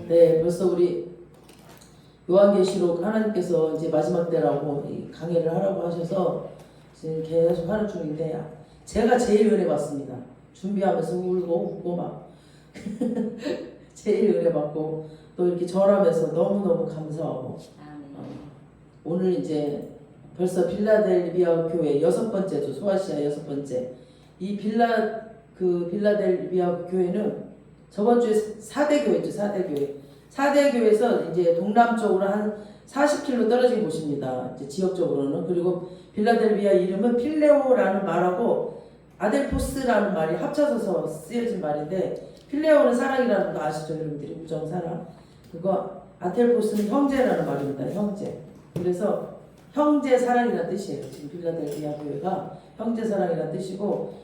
네, 벌써 우리 요한계시록 하나님께서 이제 마지막 때라고 이 강의를 하라고 하셔서 지금 계속 하는 중인데 제가 제일 은혜 받습니다. 준비하면서 울고 웃고 막 제일 은혜 받고 또 이렇게 절하면서 너무너무 감사하고 오늘 이제 벌써 빌라델비아 교회 6번째죠. 소아시아 6번째. 이 빌라델비아 교회는 저번 주에 4대 교회죠. 4대 교회. 4대 교회에서 이제 동남쪽으로 한 40km 떨어진 곳입니다. 이제 지역적으로는. 그리고 빌라델비아 이름은 필레오라는 말하고 아델포스라는 말이 합쳐져서 쓰여진 말인데, 필레오는 사랑이라는 거 아시죠? 여러분들이 우정 사랑. 그거 아델포스는 형제라는 말입니다. 형제. 그래서 형제 사랑이라는 뜻이에요. 지금 빌라델비아 교회가 형제 사랑이라는 뜻이고,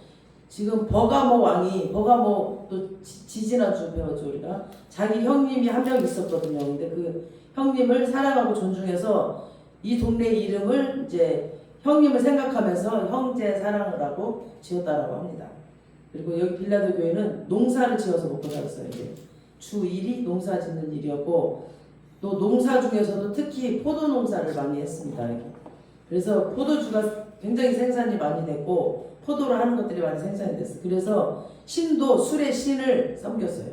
지금 버가모 왕이, 버가모 또 지지난주 배웠죠 우리가. 자기 형님이 한 명 있었거든요. 근데 그 형님을 사랑하고 존중해서 이 동네 이름을 이제 형님을 생각하면서 형제 사랑을 하고 지었다라고 합니다. 그리고 여기 빌라델 교회는 농사를 지어서 먹고 살았어요. 이제 주 일이 농사 짓는 일이었고, 또 농사 중에서도 특히 포도 농사를 많이 했습니다. 그래서 포도주가 굉장히 생산이 많이 됐고, 포도를 하는 것들이 많이 생산이 됐어요. 그래서 신도 술의 신을 섬겼어요.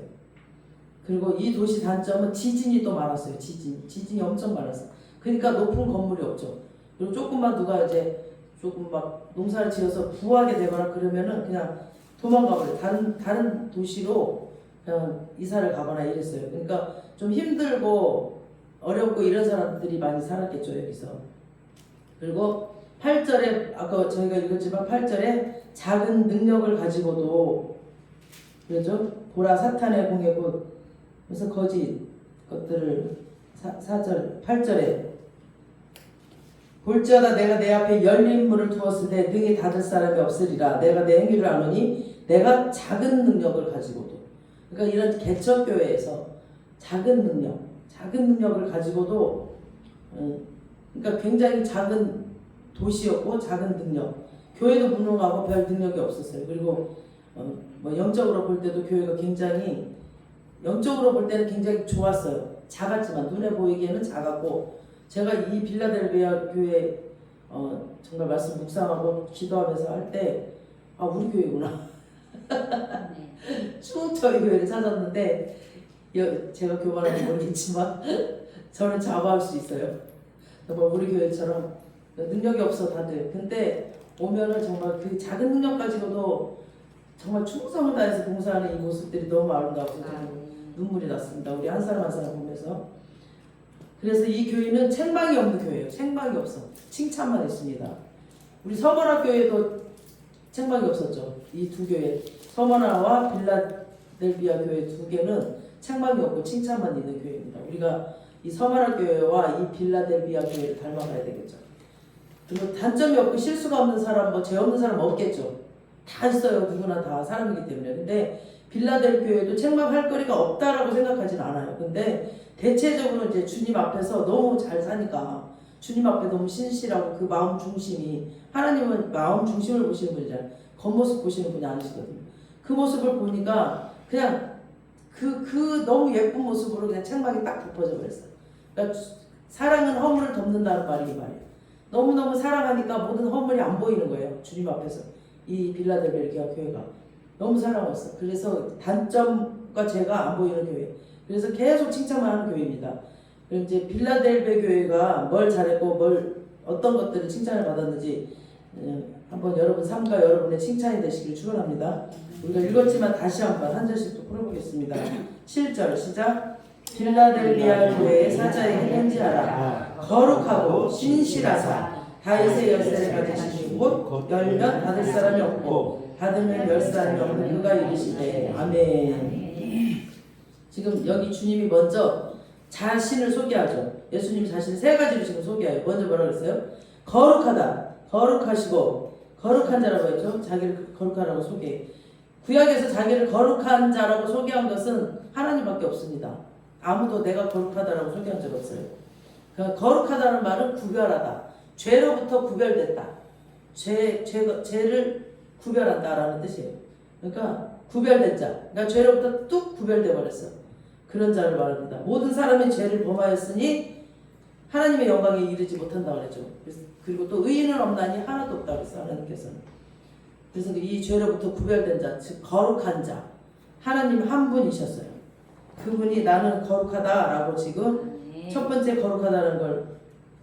그리고 이 도시 단점은 지진이 또 많았어요. 지진이 엄청 많았어요. 그러니까 높은 건물이 없죠. 그리고 조금만 누가 이제 조금 막 농사를 지어서 부하게 되거나 그러면은 그냥 도망가버려요. 다른 도시로 그냥 이사를 가거나 이랬어요. 그러니까 좀 힘들고 어렵고 이런 사람들이 많이 살았겠죠, 여기서. 그리고 8절에 아까 저희가 읽었지만 8절에 작은 능력을 가지고도 그러죠. 보라 사탄의 공예 곧 그래서 거짓 것들을 8절에 볼지어다 내가 내 앞에 열린 문을 두었을 때 능히 닫을 사람이 없으리라. 내가 내 행위를 아노니 내가 작은 능력을 가지고도, 그러니까 이런 개척교회에서 작은 능력을 가지고도 그러니까 굉장히 작은 도시였고 작은 능력, 교회도 무능하고 별 능력이 없었어요. 그리고 뭐 영적으로 볼 때도 교회가 굉장히, 영적으로 볼 때는 굉장히 좋았어요. 작았지만 눈에 보이기에는 작았고, 제가 이 빌라델비아 교회 정말 말씀 묵상하고 기도하면서 할 때 우리 교회구나. 쭉 저희 교회를 찾았는데 제가 교만한지 모르겠지만 저는 자부할 수 있어요. 정말 우리 교회처럼 능력이 없어 다들. 근데 오면은 정말 그 작은 능력 가지고도 정말 충성을 다해서 봉사하는 이 모습들이 너무 아름다워서 눈물이 났습니다. 우리 한 사람 한 사람 보면서. 그래서 이 교회는 책망이 없는 교회예요. 책망이 없어. 칭찬만 있습니다. 우리 서머나 교회도 책망이 없었죠. 이 두 교회, 서머나와 빌라델비아 교회 두 개는 책망이 없고 칭찬만 있는 교회입니다. 우리가 이 서머나 교회와 이 빌라델비아 교회를 닮아가야 되겠죠. 그리고 단점이 없고 실수가 없는 사람, 뭐 죄 없는 사람 없겠죠. 다 있어요. 누구나 다 사람이기 때문에. 근데 빌라델 교회도 책망할 거리가 없다라고 생각하진 않아요. 근데 대체적으로 이제 주님 앞에서 너무 잘 사니까, 주님 앞에 너무 신실하고 그 마음 중심이, 하나님은 마음 중심을 보시는 분이잖아요. 겉모습 보시는 분이 아니시거든요. 그 모습을 보니까 그냥 그 너무 예쁜 모습으로 그냥 책망이 딱 덮어져 버렸어요. 그러니까 사랑은 허물을 덮는다는 말이 이 말이에요. 너무너무 사랑하니까 모든 허물이 안 보이는 거예요. 주님 앞에서. 이 빌라델비아 교회가 너무 사랑했어. 그래서 단점과 죄가 안 보이는 교회. 그래서 계속 칭찬만 하는 교회입니다. 그럼 이제 빌라델비아 교회가 뭘 잘했고 어떤 것들을 칭찬을 받았는지 한번 여러분 삶과 여러분의 칭찬이 되시길 축원합니다. 우리가 읽었지만 다시 한 절씩 또 풀어보겠습니다. 7절 시작. 빌라델비아 교회의 사자에게 편지하라. 거룩하고 신실하사 다윗의 열쇠를 가지시니 곧 열면 닫을 사람이 없고 닫으면 열 사람이 없는 그가 이르시되 아멘. 지금 여기 주님이 먼저 자신을 소개하죠. 예수님이 자신을 세 가지로 지금 소개해요. 먼저 뭐라고 했어요? 거룩하다, 거룩하시고, 거룩한 자라고 했죠. 자기를 거룩하라고 소개해. 구약에서 자기를 거룩한 자라고 소개한 것은 하나님밖에 없습니다. 아무도 내가 거룩하다라고 소개한 적 없어요. 그러니까 거룩하다는 말은 구별하다, 죄로부터 구별됐다, 죄를 구별한다라는 뜻이에요. 그러니까 구별된 자, 그러니까 죄로부터 뚝 구별돼 버렸어. 그런 자를 말합니다. 모든 사람이 죄를 범하였으니 하나님의 영광에 이르지 못한다 그랬죠. 그리고 또 의인은 없나니 하나도 없다 그랬어요. 하나님께서는. 그래서 이 죄로부터 구별된 자, 즉 거룩한 자, 하나님 한 분이셨어요. 그분이 나는 거룩하다라고 지금 첫 번째 거룩하다는 걸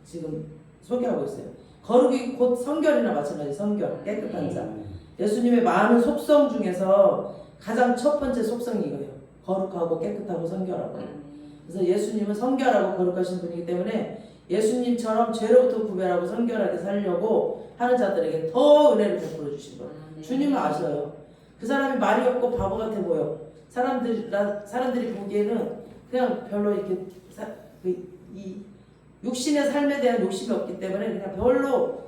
지금 소개하고 있어요. 거룩이 곧 성결이나 마찬가지. 성결, 깨끗한 자. 예수님의 많은 속성 중에서 가장 첫 번째 속성이 이거예요. 거룩하고 깨끗하고 성결하고. 그래서 예수님은 성결하고 거룩하신 분이기 때문에 예수님처럼 죄로부터 구별하고 성결하게 살려고 하는 자들에게 더 은혜를 베풀어 주신 거예요. 주님은 아셔요. 그 사람이 말이 없고 바보 같아 보여. 사람들이 보기에는 그냥 별로 이렇게 이 육신의 삶에 대한 욕심이 없기 때문에 그냥 별로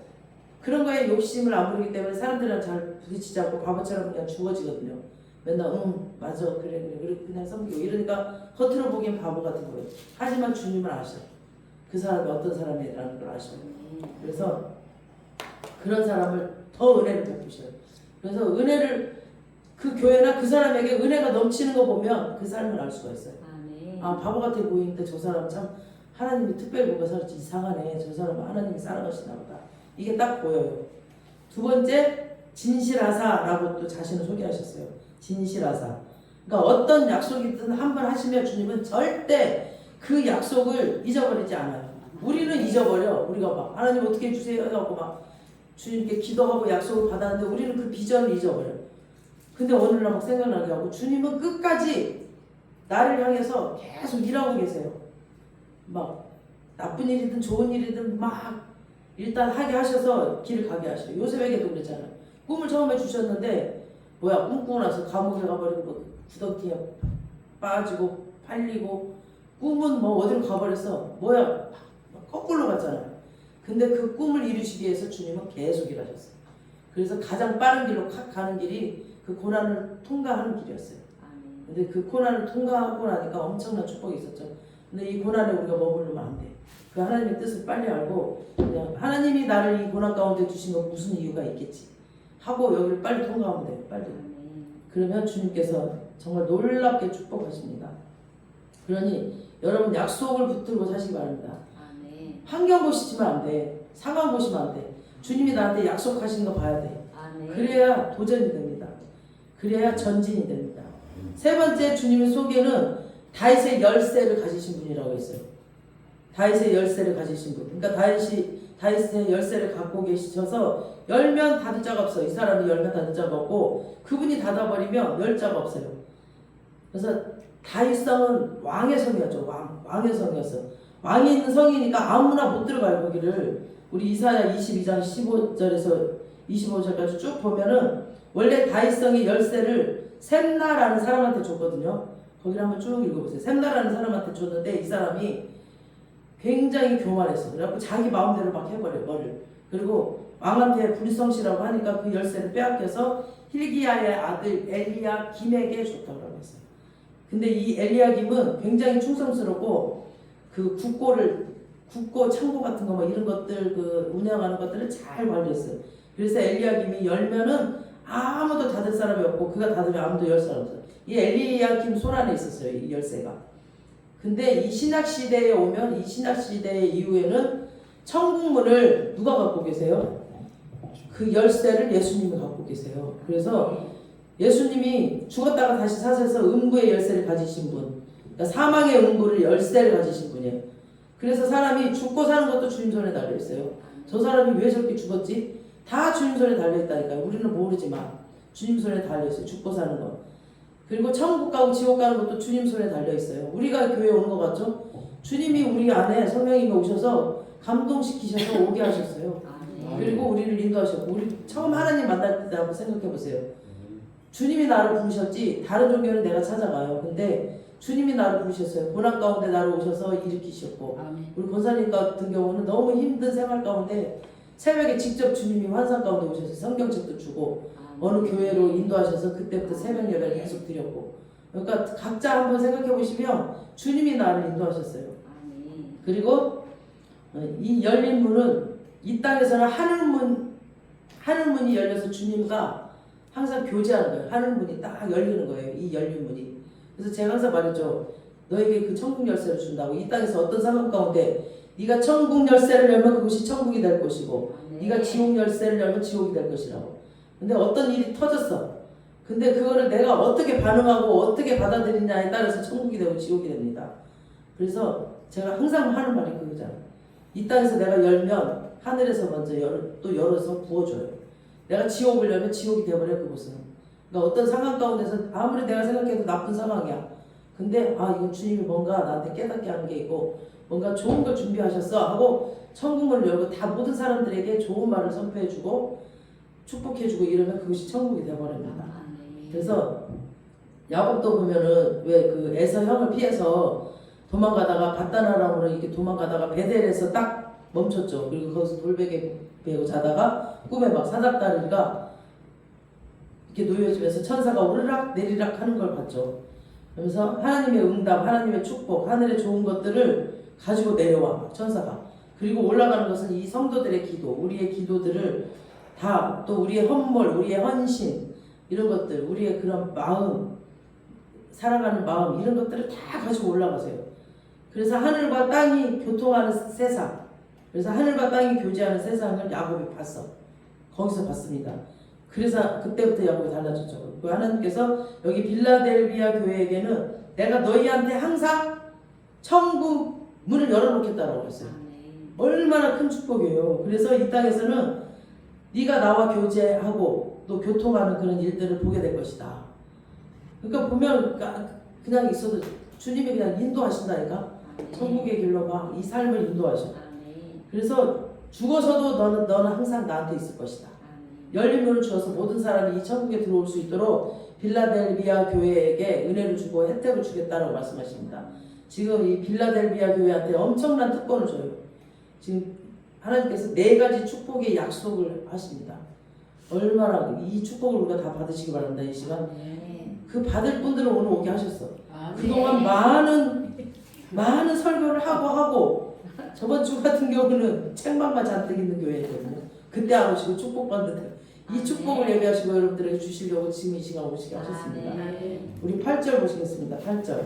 그런 거에 욕심을 안 부리기 때문에 사람들이랑 잘 부딪히지 않고 바보처럼 그냥 죽어지거든요. 맨날 맞아 그래 그냥 섬기고 이러니까 겉으로 보기엔 바보 같은 거예요. 하지만 주님은 아셔. 그 사람이 어떤 사람이라는 걸 아셔요. 그래서 그런 사람을 더 은혜를 베푸셔요. 그래서 은혜를 그 교회나 그 사람에게 은혜가 넘치는 거 보면 그 삶을 알 수가 있어요. 아 바보 같아 보이는데 저 사람 참 하나님이 특별히 뭔가 살지 이상하네. 저 사람은 하나님이 사랑하시나 보다. 이게 딱 보여요. 두 번째 진실하사라고 또 자신을 소개하셨어요. 진실하사. 그러니까 어떤 약속이든 한 번 하시면 주님은 절대 그 약속을 잊어버리지 않아요. 우리는 잊어버려. 우리가 막 하나님 어떻게 해주세요 하고 막 주님께 기도하고 약속을 받았는데 우리는 그 비전을 잊어버려. 근데 어느 날 막 생각나게 하고 주님은 끝까지 나를 향해서 계속 일하고 계세요. 막 나쁜 일이든 좋은 일이든 막 일단 하게 하셔서 길을 가게 하셔요. 요셉에게도 그랬잖아요. 꿈을 처음에 주셨는데 뭐야 꿈꾸고 나서 감옥에 가버리고 구덩이에 빠지고 팔리고 꿈은 뭐 어디로 가버렸어. 뭐야 거꾸로 갔잖아요. 근데 그 꿈을 이루시기 위해서 주님은 계속 일하셨어요. 그래서 가장 빠른 길로 가는 길이 그 고난을 통과하는 길이었어요. 근데 그 고난을 통과하고 나니까 엄청난 축복이 있었죠. 근데 이 고난에 우리가 머무르면 안 돼. 그 하나님의 뜻을 빨리 알고 그냥 하나님이 나를 이 고난 가운데 주신 건 무슨 이유가 있겠지 하고 여기를 빨리 통과하면 돼요. 빨리. 그러면 주님께서 정말 놀랍게 축복하십니다. 그러니 여러분 약속을 붙들고 사시기 바랍니다. 환경 보시면 안 돼. 상황 보시면 안 돼. 주님이 나한테 약속하신 거 봐야 돼. 그래야 도전이 됩니다. 그래야 전진이 됩니다. 세 번째 주님의 소개는 다윗의 열쇠를 가지신 분이라고 했어요. 다윗의 열쇠를 가지신 분. 그러니까 다윗의 열쇠를 갖고 계셔서 열면 닫을 자가 없어요. 이 사람이 열면 닫을 자가 없고 그분이 닫아버리면 열 자가 없어요. 그래서 다윗성은 왕의 성이었죠. 왕의 성이었어요. 왕이 있는 성이니까 아무나 못 들어가요. 거기를. 우리 이사야 22장 15절에서 25절까지 쭉 보면은 원래 다윗성의 열쇠를 셈나라는 사람한테 줬거든요. 거기를 한번 쭉 읽어보세요. 셈나라는 사람한테 줬는데 이 사람이 굉장히 교만했어. 그래갖고 자기 마음대로 막 해버려요. 뭐를. 그리고 왕한테 불성실하고 하니까 그 열쇠를 빼앗겨서 힐기야의 아들 엘리야김에게 줬다고 했어요. 근데 이 엘리야김은 굉장히 충성스럽고 그 국고 창고 같은 거 뭐 이런 것들 그 운영하는 것들을 잘 관리했어요. 그래서 엘리야김이 열면은 아무도 닫을 사람이 없고 그가 닫으면 아무도 열 사람이 없어요. 이 엘리야김 손 안에 있었어요. 이 열쇠가. 근데 이 신약시대에 오면 이 신약시대 이후에는 천국문을 누가 갖고 계세요? 그 열쇠를 예수님이 갖고 계세요. 그래서 예수님이 죽었다가 다시 사셔서 음부의 열쇠를 가지신 분, 그러니까 사망의 음부를 열쇠를 가지신 분이에요. 그래서 사람이 죽고 사는 것도 주님 손에 달려있어요. 저 사람이 왜 저렇게 죽었지? 다 주님 손에 달려있다니까요. 우리는 모르지만 주님 손에 달려있어요. 죽고 사는 거. 그리고 천국 가고 지옥 가는 것도 주님 손에 달려있어요. 우리가 교회에 오는 것 같죠? 주님이 우리 안에 성령님이 오셔서 감동시키셔서 오게 하셨어요. 그리고 우리를 인도하셨고 우리 처음 하나님 만날 때 한번 생각해보세요. 주님이 나를 부르셨지 다른 종교는 내가 찾아가요. 근데 주님이 나를 부르셨어요. 고난 가운데 나를 오셔서 일으키셨고 우리 권사님 같은 경우는 너무 힘든 생활 가운데 새벽에 직접 주님이 환상 가운데 오셔서 성경책도 주고 어느 교회로 인도하셔서 그때부터 새벽 예배를 계속 드렸고 그러니까 각자 한번 생각해 보시면 주님이 나를 인도하셨어요. 그리고 이 열린 문은 이 땅에서는 하늘문이 열려서 주님과 항상 교제하는 거예요. 하늘문이 딱 열리는 거예요. 이 열린 문이. 그래서 제가 항상 말했죠. 너에게 그 천국 열쇠를 준다고. 이 땅에서 어떤 상황 가운데 네가 천국 열쇠를 열면 그곳이 천국이 될 것이고 네가 지옥 열쇠를 열면 지옥이 될 것이라고. 근데 어떤 일이 터졌어. 근데 그거를 내가 어떻게 반응하고 어떻게 받아들이냐에 따라서 천국이 되고 지옥이 됩니다. 그래서 제가 항상 하는 말이 그거잖아요. 이 땅에서 내가 열면 하늘에서 먼저 또 열어서 부어줘요. 내가 지옥을 열면 지옥이 되어버려 그곳은. 그러니까 어떤 상황 가운데서 아무리 내가 생각해도 나쁜 상황이야. 근데 이건 주님이 뭔가 나한테 깨닫게 하는 게 있고 뭔가 좋은 걸 준비하셨어 하고 천국문을 열고 다 모든 사람들에게 좋은 말을 선포해주고 축복해주고 이러면 그것이 천국이 되어버립니다. 그래서 야곱도 보면은 왜 그 에서 형을 피해서 도망가다가 바다나람으로 이렇게 도망가다가 베델에서 딱 멈췄죠. 그리고 거기서 돌베개 베고 자다가 꿈에 막 사닥다리가 이렇게 놓여지면서 천사가 오르락 내리락 하는 걸 봤죠. 그러면서 하나님의 응답, 하나님의 축복, 하늘의 좋은 것들을 가지고 내려와 천사가. 그리고 올라가는 것은 이 성도들의 기도, 우리의 기도들을 다 또 우리의 헌물, 우리의 헌신 이런 것들, 우리의 그런 마음, 살아가는 마음 이런 것들을 다 가지고 올라가세요. 그래서 하늘과 땅이 교통하는 세상, 그래서 하늘과 땅이 교제하는 세상을 야곱이 봤어. 거기서 봤습니다. 그래서 그때부터 야곱이 달라졌죠. 그 하나님께서 여기 빌라델비아 교회에게는 내가 너희한테 항상 천국 문을 열어놓겠다라고 했어요. 얼마나 큰 축복이에요. 그래서 이 땅에서는 네가 나와 교제하고 또 교통하는 그런 일들을 보게 될 것이다. 그러니까 보면 그냥 있어도 주님이 그냥 인도하신다니까. 천국의 길로 막 이 삶을 인도하셔. 그래서 죽어서도 너는 항상 나한테 있을 것이다. 열린 문을 주어서 모든 사람이 이 천국에 들어올 수 있도록 빌라델비아 교회에게 은혜를 주고 혜택을 주겠다라고 말씀하십니다. 지금 이 빌라델비아 교회한테 엄청난 특권을 줘요. 지금 하나님께서 4가지 축복의 약속을 하십니다. 얼마나 이 축복을 우리가 다 받으시기 바랍니다. 이 시간. 그 받을 분들은 오늘 오게 하셨어. 그동안 많은 설교를 하고 저번 주 같은 경우는 책망만 잔뜩 있는 교회였거든요. 그때 안 오시고 축복받는데 이 축복을 예배하시고 여러분들에게 주시려고 지금 이 시간 오시게 하셨습니다. 우리 8절 보시겠습니다. 8절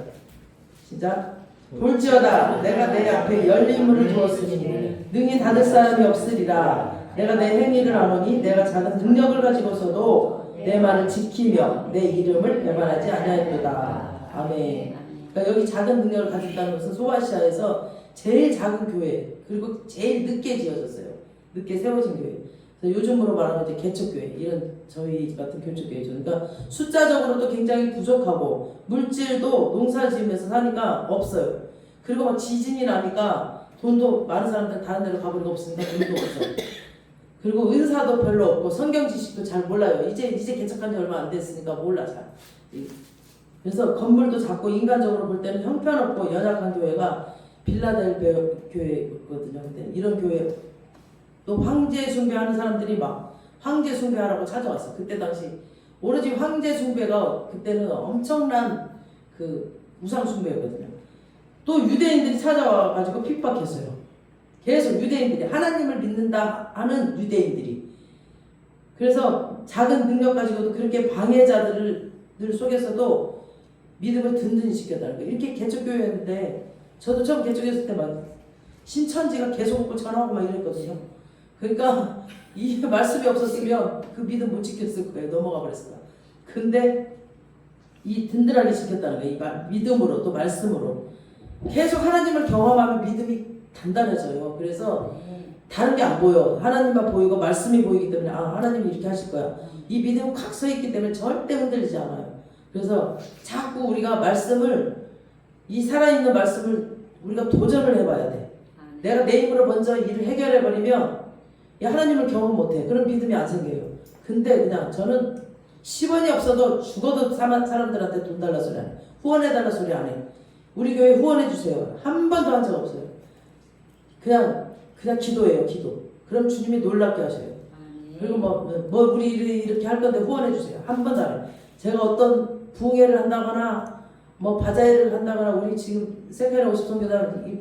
시작. 볼지어다 내가 내 앞에 열린 문을 두었으니 능히 닫을 사람이 없으리라. 내가 내 행위를 아노니 내가 작은 능력을 가지고서도 내 말을 지키며 내 이름을 배반하지 아니하였도다. 아멘. 그러니까 여기 작은 능력을 가졌다는 것은 소아시아에서 제일 작은 교회, 그리고 제일 늦게 지어졌어요. 늦게 세워진 교회. 그래서 요즘으로 말하면 이제 개척교회, 이런 저희 같은 개척교회죠. 그러니까 숫자적으로도 굉장히 부족하고 물질도 농사지으면서 사니까 없어요. 그리고 막 지진이 나니까 돈도 많은 사람들 다른 데로 가버리고 없으니까 돈도 없어. 그리고 은사도 별로 없고 성경 지식도 잘 몰라요. 이제 개척한 지 얼마 안 됐으니까 몰라 잘. 그래서 건물도 작고 인간적으로 볼 때는 형편없고 연약한 교회가 빌라델비아 교회거든요. 근데 이런 교회 또 황제 숭배하는 사람들이 막 황제 숭배하라고 찾아왔어. 그때 당시 오로지 황제 숭배가 그때는 엄청난 그 우상 숭배였거든요. 또 유대인들이 찾아와가지고 핍박했어요. 계속 유대인들이 하나님을 믿는다 하는 유대인들이. 그래서 작은 능력 가지고도 그렇게 방해자들 속에서도 믿음을 든든히 지켜달라고. 이렇게 개척교회였는데 저도 처음 개척했을 때 막 신천지가 계속 오고 전화하고 막 이랬거든요. 그러니까 이 말씀이 없었으면 그 믿음 못 지켰을 거예요. 넘어가 버렸을 거야. 근데 이 든든하게 지켰다는 거예요. 이 믿음으로 또 말씀으로 계속 하나님을 경험하면 믿음이 단단해져요. 그래서 다른 게 안 보여. 하나님만 보이고 말씀이 보이기 때문에 하나님이 이렇게 하실 거야. 이 믿음은 꽉 서 있기 때문에 절대 흔들리지 않아요. 그래서 자꾸 우리가 말씀을, 이 살아있는 말씀을 우리가 도전을 해봐야 돼. 내가 내 힘으로 먼저 일을 해결해버리면 하나님을 경험 못해. 그럼 믿음이 안 생겨요. 근데 그냥 저는 10원이 없어도 죽어도 사람들한테 돈 달라 소리 안 해. 후원해달라 소리 안 해. 우리 교회 후원해주세요. 한 번도 한 적 없어요. 그냥 기도해요. 기도. 그럼 주님이 놀랍게 하셔요. 그리고 뭐 우리 이렇게 할 건데 후원해주세요. 한 번도 안 해. 제가 어떤 부흥회를 한다거나 뭐 바자회를 한다거나, 우리 지금 세카레 50선교단 이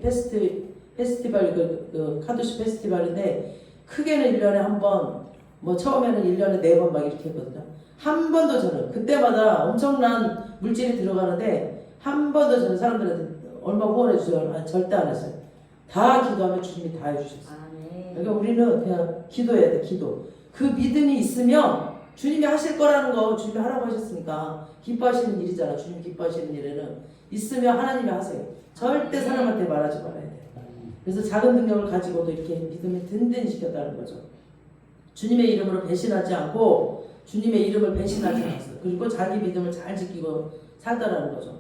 페스티벌 그 카도시 페스티벌인데 크게는 1년에 한 번, 뭐 처음에는 1년에 4번 막 이렇게 했거든요. 한 번도 저는 그때마다 엄청난 물질이 들어가는데 한 번도 저는 사람들한테 얼마 후원해 주세요. 아니, 절대 안 했어요. 다 기도하면 주님이 다 해주셨어요. 그러니까 우리는 그냥 기도해야 돼. 기도. 그 믿음이 있으면 주님이 하실 거라는 거 주님이 하라고 하셨으니까 기뻐하시는 일이잖아. 주님 기뻐하시는 일에는 있으면 하나님이 하세요. 절대 사람한테 말하지 말아야 돼. 그래서 작은 능력을 가지고도 이렇게 믿음을 든든히 시켰다는 거죠. 주님의 이름으로 배신하지 않고 주님의 이름을 배신하지 않았어요. 그리고 자기 믿음을 잘 지키고 살다라는 거죠.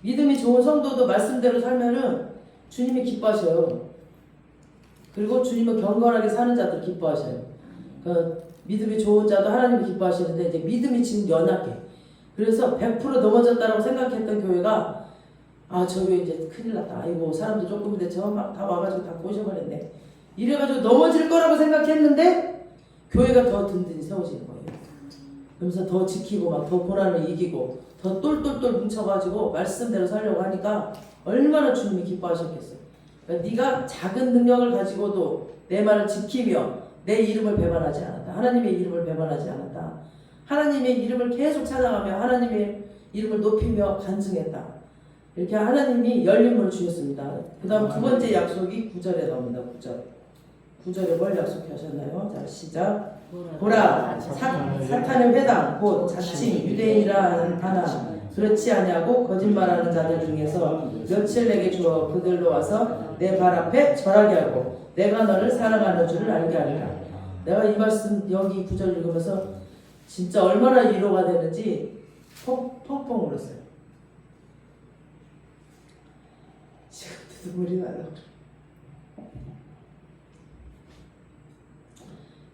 믿음이 좋은 성도도 말씀대로 살면은 주님이 기뻐하셔요. 그리고 주님은 경건하게 사는 자들 기뻐하셔요. 그 믿음이 좋은 자도 하나님이 기뻐하시는데 이제 믿음이 지금 연약해. 그래서 100% 넘어졌다라고 생각했던 교회가 저 교회 이제 큰일 났다. 아이고 사람도 조금인데 저 막 다 와가지고 다 꼬셔버렸네. 이래가지고 넘어질 거라고 생각했는데 교회가 더 든든히 세워지는 거예요. 그러면서 더 지키고 막 더 고난을 이기고 더 똘똘똘 뭉쳐가지고 말씀대로 살려고 하니까 얼마나 주님이 기뻐하셨겠어요. 그러니까 네가 작은 능력을 가지고도 내 말을 지키며 내 이름을 배반하지 않았다. 하나님의 이름을 배반하지 않았다. 하나님의 이름을 계속 찾아가며 하나님의 이름을 높이며 간증했다. 이렇게 하나님이 열림을 주셨습니다. 그 다음 두 번째 약속이 9절에 나옵니다. 9절에 뭘 약속하셨나요? 자 시작. 보라 사탄의 회당 곧 자칭 유대인이라 하나 그렇지 아니하고 거짓말하는 자들 중에서 며칠 내게 주어 그들로 와서 내 발 앞에 절하게 하고 내가 너를 사랑하는 줄을 알게 하리라. 내가 이 말씀 여기 9절 읽으면서 진짜 얼마나 위로가 되는지 펑펑 울었어요. 지금 눈물이 나요.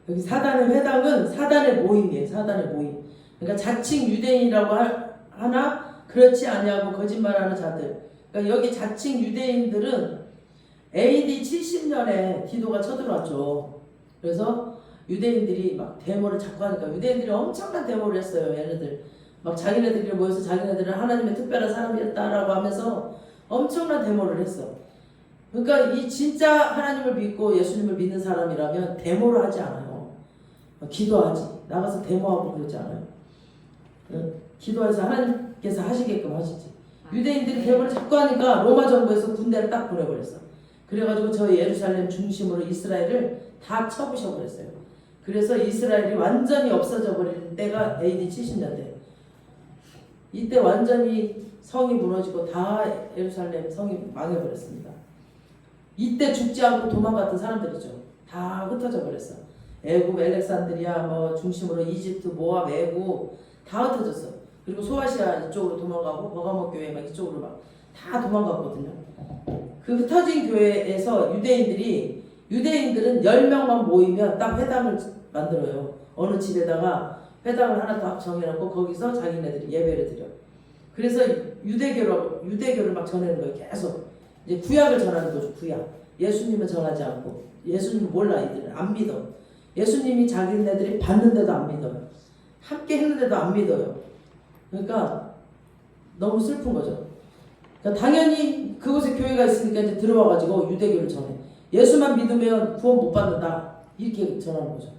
여기 사단의 회당은 사단의 모임이에요. 사단의 모임. 그러니까 자칭 유대인이라고 하나 그렇지 아니하고 거짓말하는 자들. 그러니까 여기 자칭 유대인들은 AD 70년에 디도가 쳐들어왔죠. 그래서 유대인들이 막 데모를 자꾸 하니까 유대인들이 엄청난 데모를 했어요. 얘네들 막 자기네들이 모여서 자기네들은 하나님의 특별한 사람이었다라고 하면서 엄청난 데모를 했어. 그러니까 이 진짜 하나님을 믿고 예수님을 믿는 사람이라면 데모를 하지 않아요. 기도하지. 나가서 데모하고 그러지 않아요. 기도해서 하나님께서 하시게끔 하시지. 유대인들이 데모를 자꾸 하니까 로마 정부에서 군대를 딱 보내버렸어. 그래가지고 저 예루살렘 중심으로 이스라엘을 다 쳐부셔버렸어요. 그래서 이스라엘이 완전히 없어져 버리는 때가 AD 70년대. 이때 완전히 성이 무너지고 다 예루살렘 성이 망해버렸습니다. 이때 죽지 않고 도망갔던 사람들이죠. 다 흩어져 버렸어. 애굽, 알렉산드리아 뭐 중심으로 이집트, 모압, 애굽 다 흩어졌어. 그리고 소아시아 이쪽으로 도망가고 버가모 교회 막 이쪽으로 막 다 도망갔거든요. 그 흩어진 교회에서 유대인들은 10명만 모이면 딱 회당을 만들어요. 어느 집에다가 회당을 하나 딱 정해놓고 거기서 자기네들이 예배를 드려. 그래서 유대교를 막 전하는 거예요. 계속 이제 구약을 전하는 거죠. 구약. 예수님은 전하지 않고 예수님은 몰라. 이들은 안 믿어. 예수님이 자기네들이 봤는데도 안 믿어요. 함께 했는데도 안 믿어요. 그러니까 너무 슬픈 거죠. 그러니까 당연히 그곳에 교회가 있으니까 이제 들어와가지고 유대교를 전해. 예수만 믿으면 구원 못 받는다. 이렇게 전하는 거죠.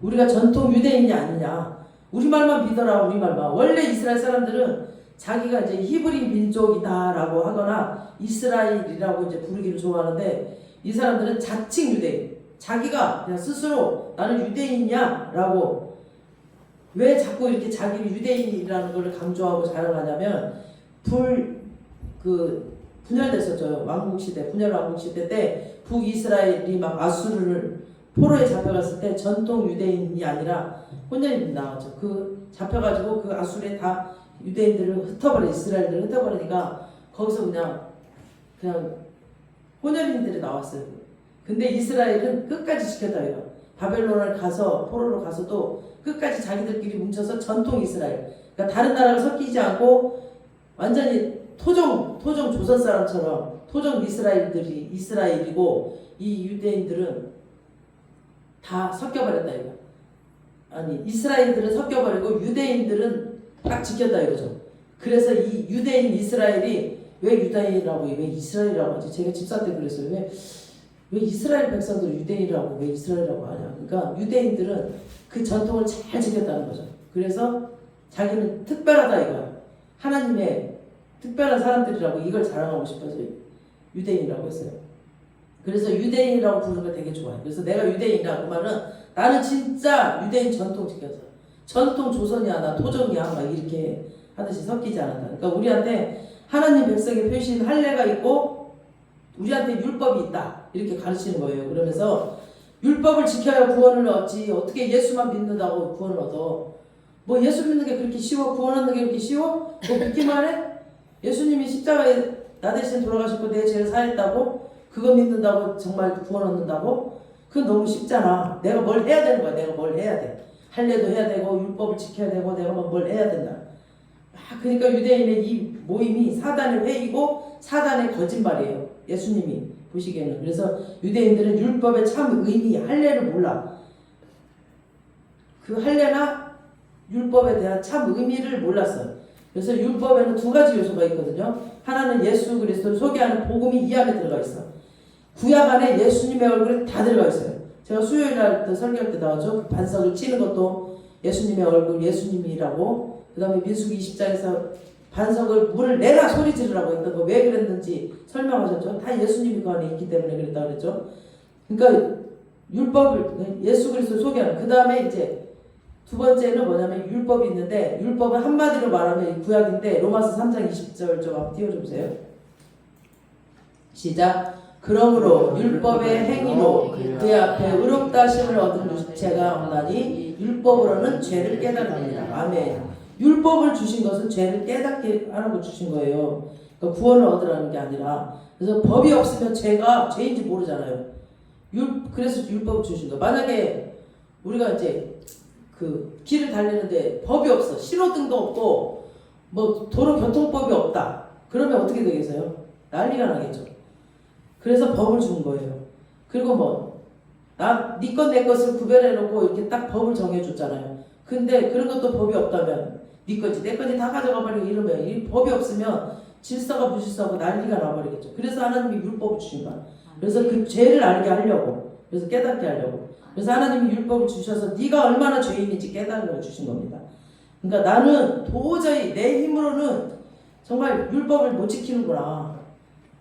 우리가 전통 유대인이 아니냐. 우리 말만 믿어라. 우리 말만. 원래 이스라엘 사람들은 자기가 이제 히브리 민족이다라고 하거나 이스라엘이라고 이제 부르기를 좋아하는데 이 사람들은 자칭 유대인. 자기가 그냥 스스로 나는 유대인이야라고 왜 자꾸 이렇게 자기를 유대인이라는 걸 강조하고 자랑하냐면 분열됐었죠. 왕국시대, 분열 왕국시대 때 북이스라엘이 막 아수르를 포로에 잡혀갔을 때 전통 유대인이 아니라 혼혈인이 나왔죠. 그 잡혀가지고 그 아수르에 다 유대인들을 이스라엘들을 흩어버리니까 거기서 그냥 혼혈인들이 나왔어요. 근데 이스라엘은 끝까지 지켰다 이거. 바벨론을 가서 포로로 가서도 끝까지 자기들끼리 뭉쳐서 전통 이스라엘. 그러니까 다른 나라가 섞이지 않고 완전히 토종 조선 사람처럼 토종 이스라엘이고 이 유대인들은 다 섞여버렸다 이거. 아니 이스라엘들은 섞여버리고 유대인들은 딱 지켰다 이거죠. 그래서 이 유대인 이스라엘이 왜 유다인이라고 왜 이스라엘이라고 하지? 제가 집사 때 그랬어요. 왜 이스라엘 백성들을 유대인이라고 왜 이스라엘이라고 하냐? 그러니까 유대인들은 그 전통을 잘 지켰다는 거죠. 그래서 자기는 특별하다 이거야. 하나님의 특별한 사람들이라고 이걸 자랑하고 싶어서 유대인이라고 했어요. 그래서 유대인이라고 부르는 걸 되게 좋아해요. 그래서 내가 유대인이라고 말은 나는 진짜 유대인 전통 지켜서 전통 조선이야 나 토종이야 막 이렇게 하듯이 섞이지 않았다. 그러니까 우리한테 하나님 백성의 표시인 할례가 있고 우리한테 율법이 있다 이렇게 가르치는 거예요. 그러면서 율법을 지켜야 구원을 얻지 어떻게 예수만 믿는다고 구원을 얻어. 뭐 예수 믿는 게 그렇게 쉬워? 구원 얻는 게 그렇게 쉬워? 뭐 믿기만 해? 예수님이 십자가에 나 대신 돌아가셨고 내 죄를 사했다고? 그거 믿는다고 정말 구원 얻는다고? 그건 너무 쉽잖아. 내가 뭘 해야 되는 거야. 내가 뭘 해야 돼. 할례도 해야 되고 율법을 지켜야 되고 내가 뭘 해야 된다. 그러니까 유대인의 이 모임이 사단의 회의고 사단의 거짓말이에요. 예수님이 보시기에는. 그래서 유대인들은 율법의 참 의미, 할례를 몰라. 그 할례나 율법에 대한 참 의미를 몰랐어요. 그래서 율법에는 두 가지 요소가 있거든요. 하나는 예수 그리스도를 소개하는 복음이 이 안에 들어가 있어. 구약 안에 예수님의 얼굴이 다 들어가 있어요. 제가 수요일 날 설교할 때 나왔죠. 그 반석을 치는 것도 예수님의 얼굴, 예수님이라고. 그 다음에 민수기 20장에서 반석을 물을 내라 소리 지르라고 했던 거 왜 그랬는지 설명하셨죠. 다 예수님이 그 안에 있기 때문에 그랬다고 그랬죠. 그러니까 율법을 예수 그리스도 소개하는. 그 다음에 이제 두 번째는 뭐냐면 율법이 있는데 율법은 한마디로 말하면 구약인데 로마서 3장 20절 좀 한번 띄워주세요. 시작. 그러므로 율법의 행위로 그의 앞에 의롭다 하심을 얻은 육체가 없나니 율법으로는 죄를 깨달습니다. 아멘. 율법을 주신 것은 죄를 깨닫게 하라고 주신 거예요. 그러니까 구원을 얻으라는 게 아니라. 그래서 법이 없으면 죄가 죄인지 모르잖아요. 그래서 율법을 주신 거예요. 만약에 우리가 이제 그 길을 달리는데 법이 없어. 신호등도 없고 뭐 도로교통법이 없다. 그러면 어떻게 되겠어요? 난리가 나겠죠. 그래서 법을 준 거예요. 그리고 뭐 네 것 내 것을 구별해 놓고 이렇게 딱 법을 정해 줬잖아요. 근데 그런 것도 법이 없다면 네 거지 내 거지 다 가져가 버리고 이러면 이 법이 없으면 질서가 무질서하고 난리가 나버리겠죠. 그래서 하나님이 율법을 주신 거야. 그래서 그 죄를 알게 하려고. 그래서 깨닫게 하려고. 그래서 하나님이 율법을 주셔서 네가 얼마나 죄인인지 깨달으려고 주신 겁니다. 그러니까 나는 도저히 내 힘으로는 정말 율법을 못 지키는구나.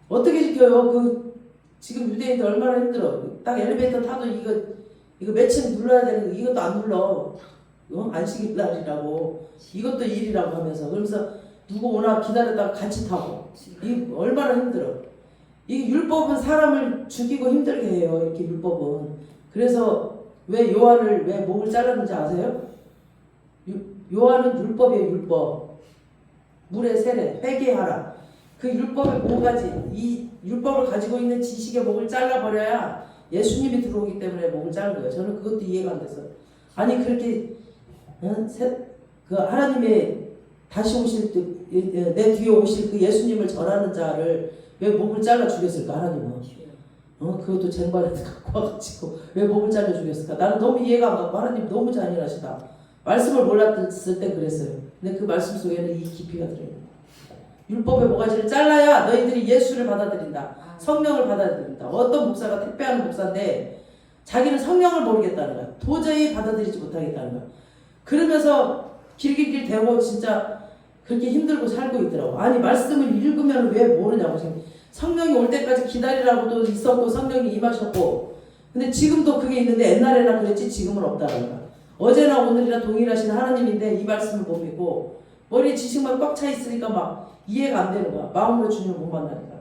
어떻게 지켜요? 지금 유대인들 얼마나 힘들어. 딱 엘리베이터 타도 이거 매칭 눌러야 되는 거 이것도 안 눌러. 안식일 날이라고 이것도 일이라고 하면서 그러면서 누구 오나 기다렸다가 같이 타고 이 얼마나 힘들어. 이 율법은 사람을 죽이고 힘들게 해요. 이렇게 율법은. 그래서 왜 요한을 왜 목을 잘랐는지 아세요? 요한은 율법이에요. 율법. 물의 세례 회개하라. 그 율법의 모가지 이 율법을 가지고 있는 지식의 목을 잘라버려야 예수님이 들어오기 때문에 목을 자른 거예요. 저는 그것도 이해가 안 돼서. 아니 그렇게 그 하나님의 다시 오실 내 뒤에 오실 그 예수님을 전하는 자를 왜 목을 잘라 죽였을까 하나님은. 그것도 쟁반에 갖고 와가지고 왜 목을 잘라 죽였을까. 나는 너무 이해가 안 가고 하나님 너무 잔인하시다. 말씀을 몰랐을 때 그랬어요. 근데 그 말씀 속에는 이 깊이가 들어있는 율법의 모가지를 잘라야 너희들이 예수를 받아들인다. 성령을 받아들인다. 어떤 목사가 택배하는 목사인데 자기는 성령을 모르겠다는 거야. 도저히 받아들이지 못하겠다는 거야. 그러면서 길길길 대고 진짜 그렇게 힘들고 살고 있더라고. 아니 말씀을 읽으면 왜 모르냐고. 성령이 올 때까지 기다리라고도 있었고 성령이 임하셨고 근데 지금도 그게 있는데 옛날에나 그랬지 지금은 없다는 거야. 어제나 오늘이나 동일하신 하나님인데 이 말씀을 못 믿고 머리에 지식만 꽉 차 있으니까 막 이해가 안 되는 거야. 마음으로 주님을 못 만나니까.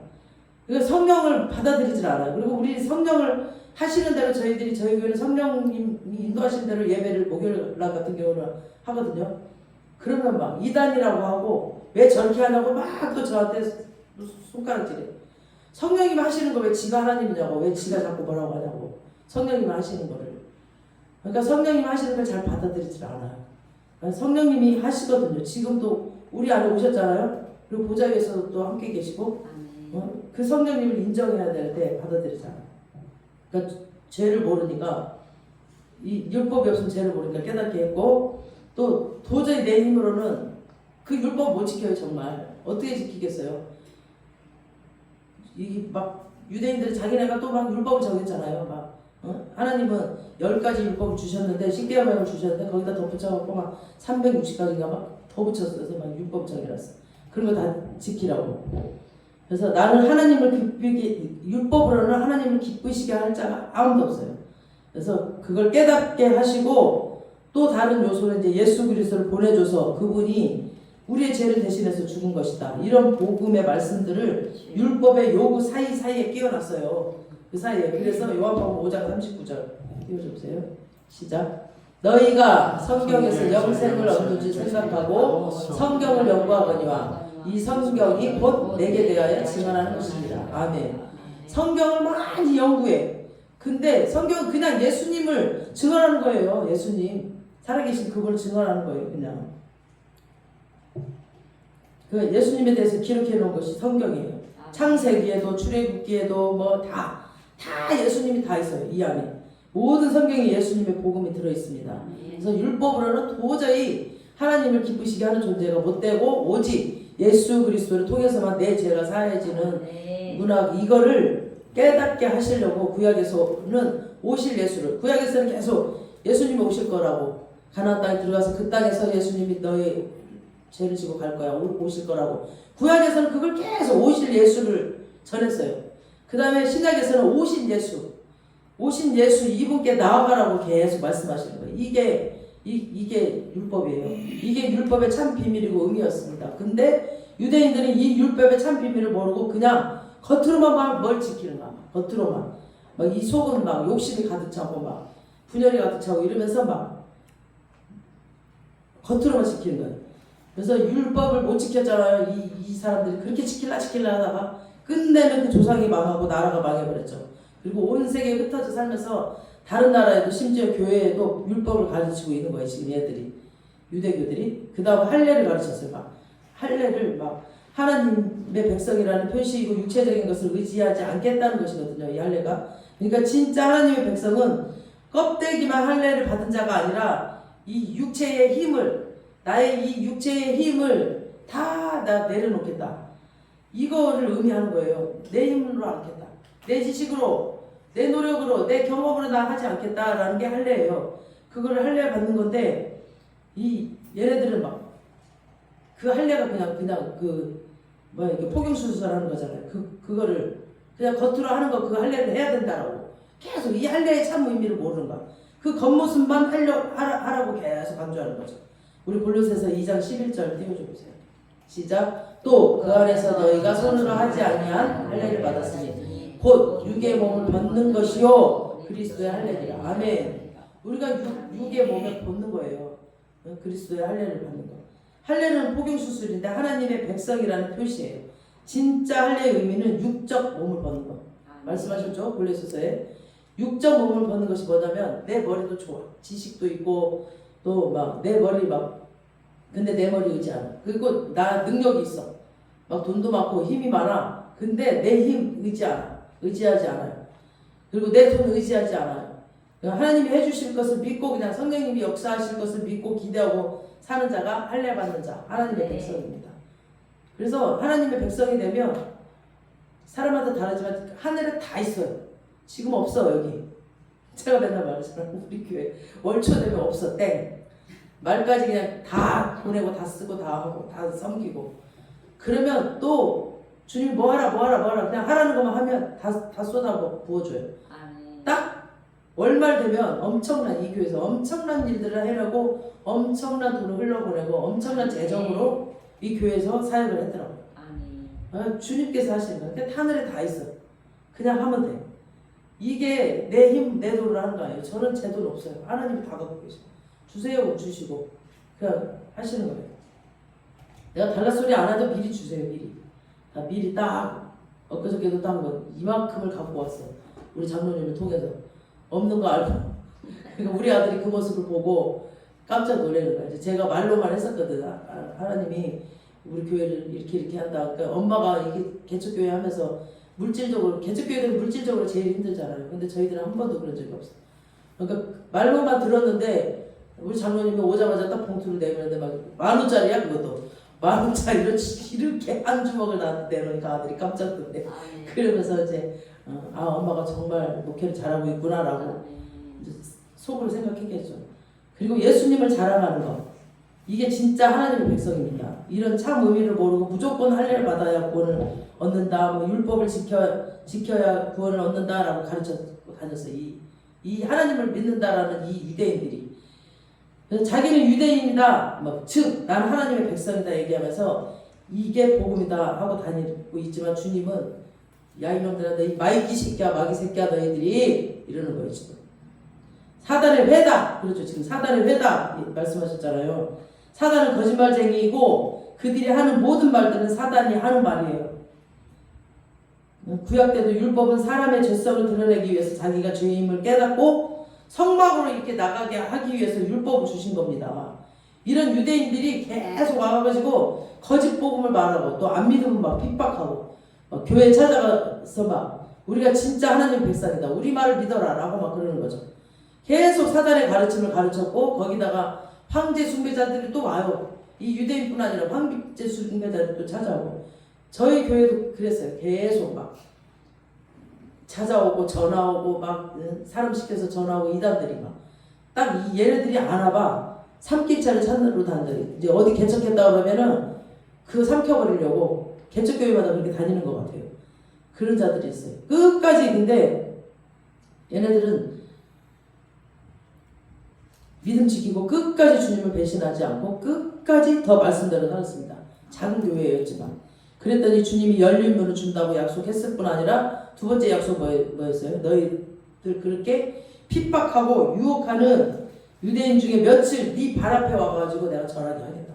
그러니까 성령을 받아들이질 않아요. 그리고 우리 성령을 하시는 대로 저희 교회는 성령님이 인도하시는 대로 예배를 목요일 날 같은 경우는 하거든요. 그러면 막 이단이라고 하고 왜 저렇게 하냐고 막 또 저한테 손가락질해. 성령님이 하시는 거 왜 지가 하나님이냐고. 왜 지가 자꾸 뭐라고 하냐고. 성령님이 하시는 거를. 그러니까 성령님이 하시는 걸 잘 받아들이질 않아요. 성령님이 하시거든요. 지금도 우리 안에 오셨잖아요. 그리고 보좌 위에서도 또 함께 계시고 그 성령님을 인정해야 되는데 받아들이지 않아요. 그러니까 죄를 모르니까 이 율법이 없으면 죄를 모르니까 깨닫게 했고 또 도저히 내 힘으로는 그 율법 못 지켜요. 정말 어떻게 지키겠어요. 이게 막 유대인들은 자기네가 또 막 율법을 정했잖아요. 막 하나님은 10가지 율법을 주셨는데 십계명을 주셨는데 거기다 덧붙여갖고 막 360가지인가 막 더 붙였어서 막 율법 정해놨어. 그런 거 다 지키라고. 그래서 나는 하나님을 기쁘게, 율법으로는 하나님을 기쁘시게 할 자가 아무도 없어요. 그래서 그걸 깨닫게 하시고 또 다른 요소는 이제 예수 그리스도를 보내줘서 그분이 우리의 죄를 대신해서 죽은 것이다. 이런 복음의 말씀들을 율법의 요구 사이사이에 끼워놨어요. 그 사이에. 그래서 요한복음 5장 39절 띄워주세요. 시작. 너희가 성경에서 영생을 얻는 줄 생각하고 성경을 연구하거니와 이 성경이 곧 내게 대하여 증언하는 것입니다. 아멘. 성경을 많이 연구해. 근데 성경은 그냥 예수님을 증언하는 거예요. 예수님 살아계신 그걸 증언하는 거예요. 그냥 그 예수님에 대해서 기록해 놓은 것이 성경이에요. 창세기에도 출애굽기에도 뭐 다 예수님이 다 있어요. 이 안에 모든 성경에 예수님의 복음이 들어 있습니다. 그래서 율법으로는 도저히 하나님을 기쁘시게 하는 존재가 못 되고 오직 예수 그리스도를 통해서만 내 죄가 사해지는 문학, 이거를 깨닫게 하시려고 구약에서는 오실 예수를, 구약에서는 계속 예수님이 오실 거라고, 가나안 땅에 들어가서 그 땅에서 예수님이 너의 죄를 지고 갈 거야, 오실 거라고. 구약에서는 그걸 계속 오실 예수를 전했어요. 그 다음에 신약에서는 오신 예수 이분께 나아가라고 계속 말씀하시는 거예요. 이게 율법이에요. 이게 율법의 참 비밀이고 의미였습니다. 근데 유대인들은 이 율법의 참 비밀을 모르고 그냥 겉으로만 뭘 지키는가, 겉으로만 막 이 속은 막 욕심이 가득 차고 막 분열이 가득 차고 이러면서 막 겉으로만 지키는 거예요. 그래서 율법을 못 지켰잖아요. 이 사람들이 그렇게 지킬라 하다가 끝내는 그 조상이 망하고 나라가 망해버렸죠. 그리고 온 세계에 흩어져 살면서 다른 나라에도 심지어 교회에도 율법을 가르치고 있는 거예요. 지금 얘들이, 유대교들이. 그 다음 할례를 가르쳤어요. 막 할례를 막 하나님의 백성이라는 표시이고 육체적인 것을 의지하지 않겠다는 것이거든요. 이 할례가. 그러니까 진짜 하나님의 백성은 껍데기만 할례를 받은 자가 아니라 이 육체의 힘을, 나의 이 육체의 힘을 다 나 내려놓겠다. 이거를 의미하는 거예요. 내 힘으로 않겠다. 내 지식으로, 내 노력으로, 내 경험으로 나 하지 않겠다라는 게 할례예요. 그거를 할례 받는 건데 이 얘네들은 막 그 할례가 그냥 그 뭐야 이게 포경수술 하는 거잖아요. 그거를 그냥 겉으로 하는 거 그 할례를 해야 된다라고 계속 이 할례의 참 의미를 모르는 거야. 그 겉모습만 하라고 계속 강조하는 거죠. 우리 골로새서 2장 11절 띄워주세요. 시작. 또 그 안에서 너희가 손으로 하지 아니한 할례를 받았으니 곧 육의 몸을 벗는 것이요 그리스도의 할례니라. 아멘. 우리가 육의 몸을 벗는 거예요. 그리스도의 할례를 받는 거. 할례는 포경수술인데 하나님의 백성이라는 표시예요. 진짜 할례의 의미는 육적 몸을 벗는 거. 말씀하셨죠? 골로새서에. 육적 몸을 벗는 것이 뭐냐면 내 머리도 좋아. 지식도 있고 또 막 내 머리 막 근데 내 머리 의지 않아. 그리고 나 능력이 있어. 막 돈도 많고 힘이 많아. 근데 내 힘 의지하지 않아요. 그리고 내 돈 의지하지 않아요. 하나님이 해주실 것을 믿고 그냥 성령님이 역사하실 것을 믿고 기대하고 사는 자가 할례 받는 자, 하나님의 백성입니다. 그래서 하나님의 백성이 되면 사람마다 다르지만 하늘에 다 있어요. 지금 없어 여기. 제가 맨날 말하잖아요. 우리 교회 월초 되면 없어. 땡. 말까지 그냥 다 보내고 다 쓰고 다 하고 다 섬기고 그러면 또 주님 뭐 하라 그냥 하라는 것만 하면 다 쏟아 부어줘요. 딱 월말 되면 엄청난 이 교회에서 엄청난 일들을 해내고 엄청난 돈을 흘러보내고 엄청난 재정으로 이 교회에서 사역을 했더라고요. 주님께서 하시는 거예요. 근데 하늘에 다 있어. 그냥 하면 돼. 이게 내 힘, 내 돈으로 하는 거 아니에요. 저는 제 돈 없어요. 하나님이 다 갖고 계셔. 주세요 주시고 그냥 하시는 거예요. 내가 달라 소리 안 해도 미리 주세요. 미리 딱 엊그저께도 딱 뭐 이만큼을 갖고 왔어. 우리 장로님을 통해서 없는 거 알고 그러니까 우리 아들이 그 모습을 보고 깜짝 놀라는 거야. 이제 제가 말로만 했었거든. 하나님이 우리 교회를 이렇게 한다. 그러니까 엄마가 이게 개척교회 하면서 물질적으로 개척교회는 물질적으로 제일 힘들잖아요. 근데 저희들은 한 번도 그런 적이 없어. 그러니까 말로만 들었는데 우리 장로님이 오자마자 딱 봉투를 내밀는데 막 10,000원짜리야 그것도 10,000원짜리로 이렇게 한 주먹을 나한테 내놓으니까 아들이 깜짝 놀래. 그러면서 이제 엄마가 정말 목회를 잘하고 있구나라고 이제 속으로 생각했겠죠. 그리고 예수님을 자랑하는 거. 이게 진짜 하나님의 백성입니다. 이런 참 의미를 모르고 무조건 할례를 받아야 구원을 얻는다. 뭐 율법을 지켜야 구원을 얻는다라고 가르쳤고 다녔어요. 이 하나님을 믿는다라는 이 유대인들이. 그래서 자기는 유대인이다. 즉 나는 하나님의 백성이다 얘기하면서 이게 복음이다 하고 다니고 있지만 주님은 야 이놈들아 너희 마귀 새끼야 마귀 새끼야 너희들이 이러는 거예요 지금. 사단의 회다. 그렇죠. 지금 사단의 회다 말씀하셨잖아요. 사단은 거짓말쟁이이고 그들이 하는 모든 말들은 사단이 하는 말이에요. 구약 때도 율법은 사람의 죄성을 드러내기 위해서 자기가 죄임을 깨닫고 성막으로 이렇게 나가게 하기 위해서 율법을 주신 겁니다. 이런 유대인들이 계속 와가지고 거짓 복음을 말하고 또 안 믿으면 막 핍박하고 막 교회 찾아가서 막 우리가 진짜 하나님 백성이다. 우리 말을 믿어라 라고 막 그러는 거죠. 계속 사단의 가르침을 가르쳤고 거기다가 황제 숭배자들이 또 와요. 이 유대인뿐 아니라 황제 숭배자들이 또 찾아오고 저희 교회도 그랬어요. 계속 막 찾아오고 전화오고 막 사람 시켜서 전화오고 이단들이 막 딱 얘네들이 안 와봐. 삼킬차를 찾으러 다니더니 이제 어디 개척했다 그러면은 그거 삼켜버리려고 개척교회마다 그렇게 다니는 것 같아요. 그런 자들이 있어요. 끝까지. 근데 얘네들은 믿음 지키고 끝까지 주님을 배신하지 않고 끝까지 더 말씀대로 살았습니다. 작은 교회였지만. 그랬더니 주님이 열린 문을 준다고 약속했을 뿐 아니라 두 번째 약속 뭐였어요? 너희들 그렇게 핍박하고 유혹하는 유대인 중에 며칠 네 발 앞에 와가지고 내가 절하게 하겠다.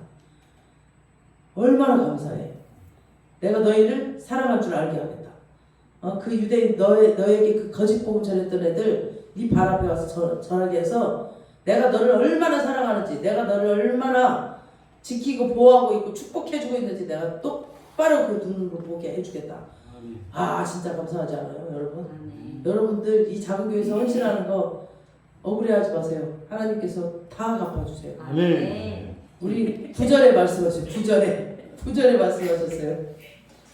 얼마나 감사해. 내가 너희를 사랑할 줄 알게 하겠다. 그 유대인 너에게 그 거짓 복음 전했던 애들 네 발 앞에 와서 절하게 해서 내가 너를 얼마나 사랑하는지, 내가 너를 얼마나 지키고 보호하고 있고 축복해주고 있는지 내가 똑바로 그 눈으로 보게 해주겠다. 진짜 감사하지 않아요, 여러분? 여러분들 이 작은 교회에서 헌신하는 거 억울해하지 마세요. 하나님께서 다 갚아주세요. 우리 9절에 말씀하셨어요. 9절에 말씀하셨어요.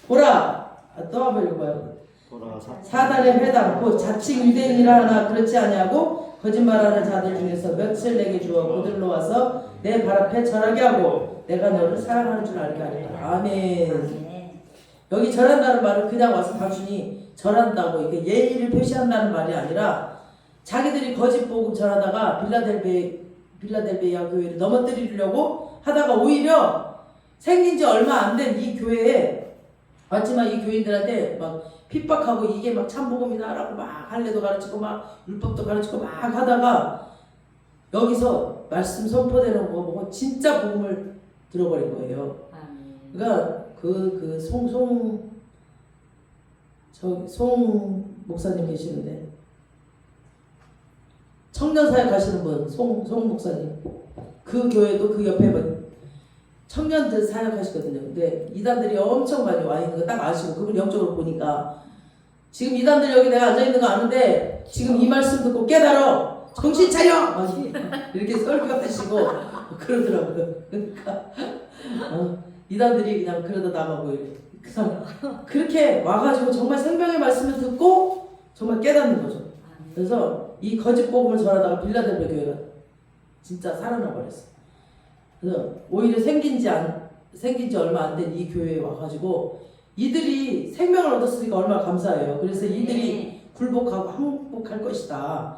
보라, 또 한번 읽어봐요. 사단의 회당, 곧 자칭 유대인이라 하나 그렇지 아니하고 거짓말하는 자들 중에서 며칠 내게 주어 그들로 와서 내 발 앞에 절하게 하고 내가 너를 사랑하는 줄 알게 하리라. 아멘. 여기 절한다는 말은 그냥 와서 단순히 절한다고 이게 예의를 표시한다는 말이 아니라 자기들이 거짓 복음 전하다가 빌라델베이아 교회를 넘어뜨리려고 하다가 오히려 생긴 지 얼마 안 된 이 교회에 왔지만 이 교인들한테 막 핍박하고 이게 막 참복음이다라고 막 할례도 가르치고 막 율법도 가르치고 막 하다가 여기서 말씀 선포되는 거 보고 진짜 복음을 들어버린 거예요. 그러니까 송 목사님 계시는데 청년사역 하시는 분, 송 목사님. 그 교회도 그 옆에 청년들 사역하시거든요. 근데 이단들이 엄청 많이 와 있는 거 딱 아시고 그분 영적으로 보니까 지금 이단들 여기 내가 앉아 있는 거 아는데 지금 이 말씀 듣고 깨달아 정신 차려 이렇게 설교하시고 그러더라고요. 그러니까 이단들이 그냥 그러다 나가고 그냥 그렇게 와가지고 정말 생명의 말씀을 듣고 정말 깨닫는 거죠. 그래서 이 거짓 복음을 전하다가 빌라델베 교회가 진짜 살아나 버렸어요. 그래서 오히려 생긴 지 얼마 안 된 이 교회에 와가지고 이들이 생명을 얻었으니까 얼마나 감사해요. 그래서 이들이 굴복하고 항복할 것이다.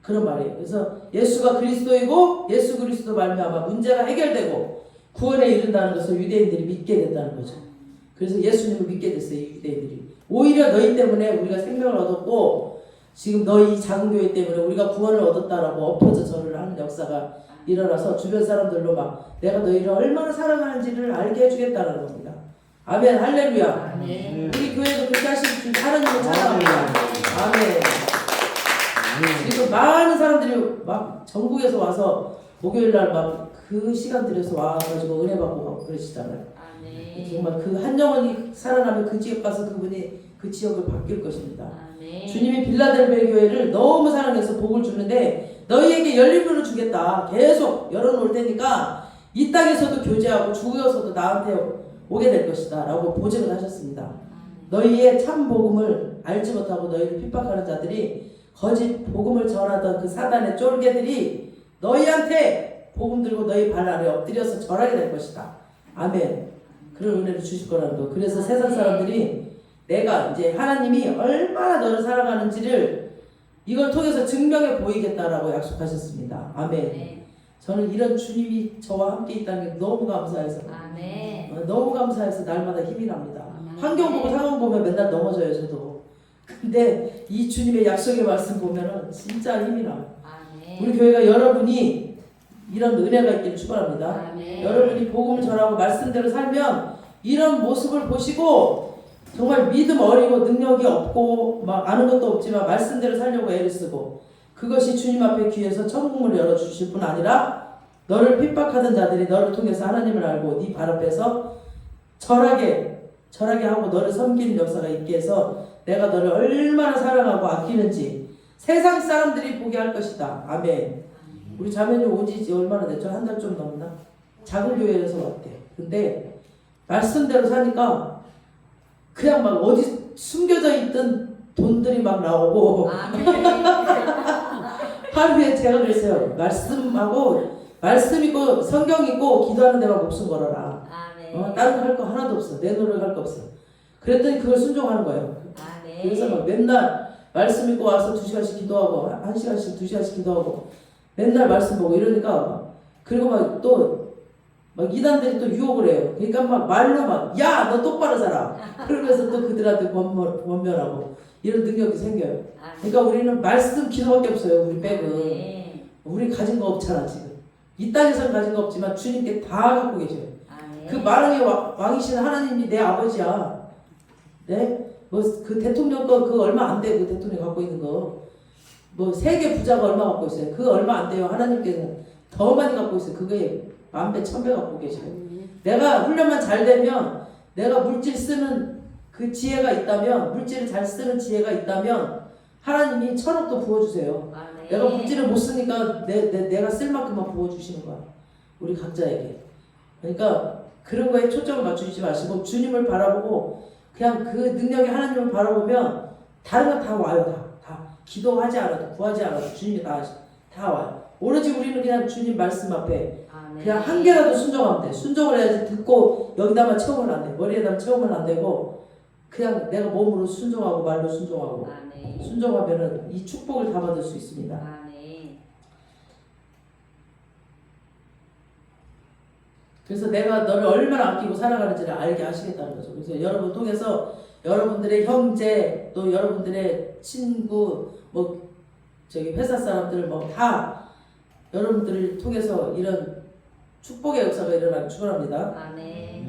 그런 말이에요. 그래서 예수가 그리스도이고 예수 그리스도 말미암아 문제가 해결되고 구원에 이른다는 것을 유대인들이 믿게 된다는 거죠. 그래서 예수님을 믿게 됐어요. 이 유대인들이. 오히려 너희 때문에 우리가 생명을 얻었고 지금 너희 작은 교회 때문에 우리가 구원을 얻었다라고 엎어져 절을 하는 역사가 일어나서 주변 사람들로 막 내가 너희를 얼마나 사랑하는지를 알게 해주겠다는 겁니다. 아멘. 할렐루야. 아멘. 우리 교회도 그렇게 하시는 하나님을 찬양합니다. 아멘. 지금 많은 사람들이 막 전국에서 와서 목요일날 막 그 시간 들여서 와가지고 은혜 받고 가고 그러시잖아요. 아멘. 정말 그 한 영혼이 살아나면 그 지역 가서 그분이 그 지역을 바뀔 것입니다. 아멘. 주님이 빌라델베 교회를 너무 사랑해서 복을 주는데 너희에게 열린 문을 주겠다. 계속 열어놓을 테니까 이 땅에서도 교제하고 죽어서도 나한테 오게 될 것이다 라고 보증을 하셨습니다. 너희의 참 복음을 알지 못하고 너희를 핍박하는 자들이 거짓 복음을 전하던 그 사단의 쫄개들이 너희한테 복음 들고 너희 발 아래 엎드려서 절하게 될 것이다. 아멘. 그런 은혜를 주실 거라는 거. 그래서 세상 사람들이 내가 이제 하나님이 얼마나 너를 사랑하는지를 이걸 통해서 증명해 보이겠다라고 약속하셨습니다. 아멘. 저는 이런 주님이 저와 함께 있다는 게 너무 감사해서 너무 감사해서 날마다 힘이 납니다. 환경 보고 상황 보면 맨날 넘어져요 저도. 근데 이 주님의 약속의 말씀 보면은 진짜 힘이 나요. 우리 교회가 여러분이 이런 은혜가 있기를 축원합니다. 여러분이 복음을 전하고 말씀대로 살면 이런 모습을 보시고 정말 믿음 어리고 능력이 없고 막 아는 것도 없지만 말씀대로 살려고 애를 쓰고 그것이 주님 앞에 귀에서 천국문을 열어주실 뿐 아니라 너를 핍박하던 자들이 너를 통해서 하나님을 알고 네 발 앞에서 절하게 하고 너를 섬기는 역사가 있게 해서 내가 너를 얼마나 사랑하고 아끼는지 세상 사람들이 보게 할 것이다. 아멘. 우리 자매님 오지 얼마나 됐죠? 한 달 좀 넘나? 작은 교회에서 왔대. 근데 말씀대로 사니까 그냥 막 어디 숨겨져 있던 돈들이 막 나오고 하루에 제가 그랬어요. 말씀 있고 성경 있고 기도하는 데만 목숨 걸어라. 다른 거 할 거 하나도 없어. 내 노력 할 거 없어. 그랬더니 그걸 순종하는 거예요. 그래서 막 맨날 말씀 읽고 와서 2시간씩 기도하고 1시간씩 2시간씩 기도하고 맨날 말씀 보고 이러니까 그리고 막 또 막 이단들이 또 유혹을 해요. 그러니까 막 말로 막 야 너 똑바로 살아. 그러면서 또 그들한테 권면하고 이런 능력이 생겨요. 그러니까 우리는 말씀 기도밖에 없어요. 우리 백은 우리 가진 거 없잖아 지금. 이 땅에서는 가진 거 없지만 주님께 다 갖고 계셔요. 그 만왕의 왕이신 하나님이 내 아버지야. 네? 뭐 그 대통령 거 그거 얼마 안 돼. 그 대통령 갖고 있는 거. 뭐 세계 부자가 얼마 갖고 있어요. 그거 얼마 안 돼요. 하나님께서는 더 많이 갖고 있어요. 그거에 1000배 1000배 갖고 계셔요. 내가 훈련만 잘 되면 내가 물질 쓰는 그 지혜가 있다면 물질을 잘 쓰는 지혜가 있다면 하나님이 1000억도 부어주세요. 내가 물질을 못 쓰니까 내가 쓸 만큼만 부어주시는 거야. 우리 각자에게. 그러니까 그런 거에 초점을 맞추지 마시고 주님을 바라보고 그냥 그 능력의 하나님을 바라보면 다른 건 다 와요. 다 기도하지 않아도 구하지 않아도 주님이 다 와요. 오로지 우리는 그냥 주님 말씀 앞에 그냥 한 개라도 순종하면 돼. 순종을 해야지 듣고 여기다만 채우면 안 돼. 머리에다만 채우면 안 되고 그냥 내가 몸으로 순종하고 말로 순종하고 순종하면은 이 축복을 다 받을 수 있습니다. 그래서 내가 너를 얼마나 아끼고 사랑하는지를 알게 하시겠다는 거죠. 그래서 여러분 통해서 여러분들의 형제 또 여러분들의 친구 뭐 저기 회사 사람들 뭐 다 여러분들을 통해서 이런 축복의 역사가 일어나기 축원합니다.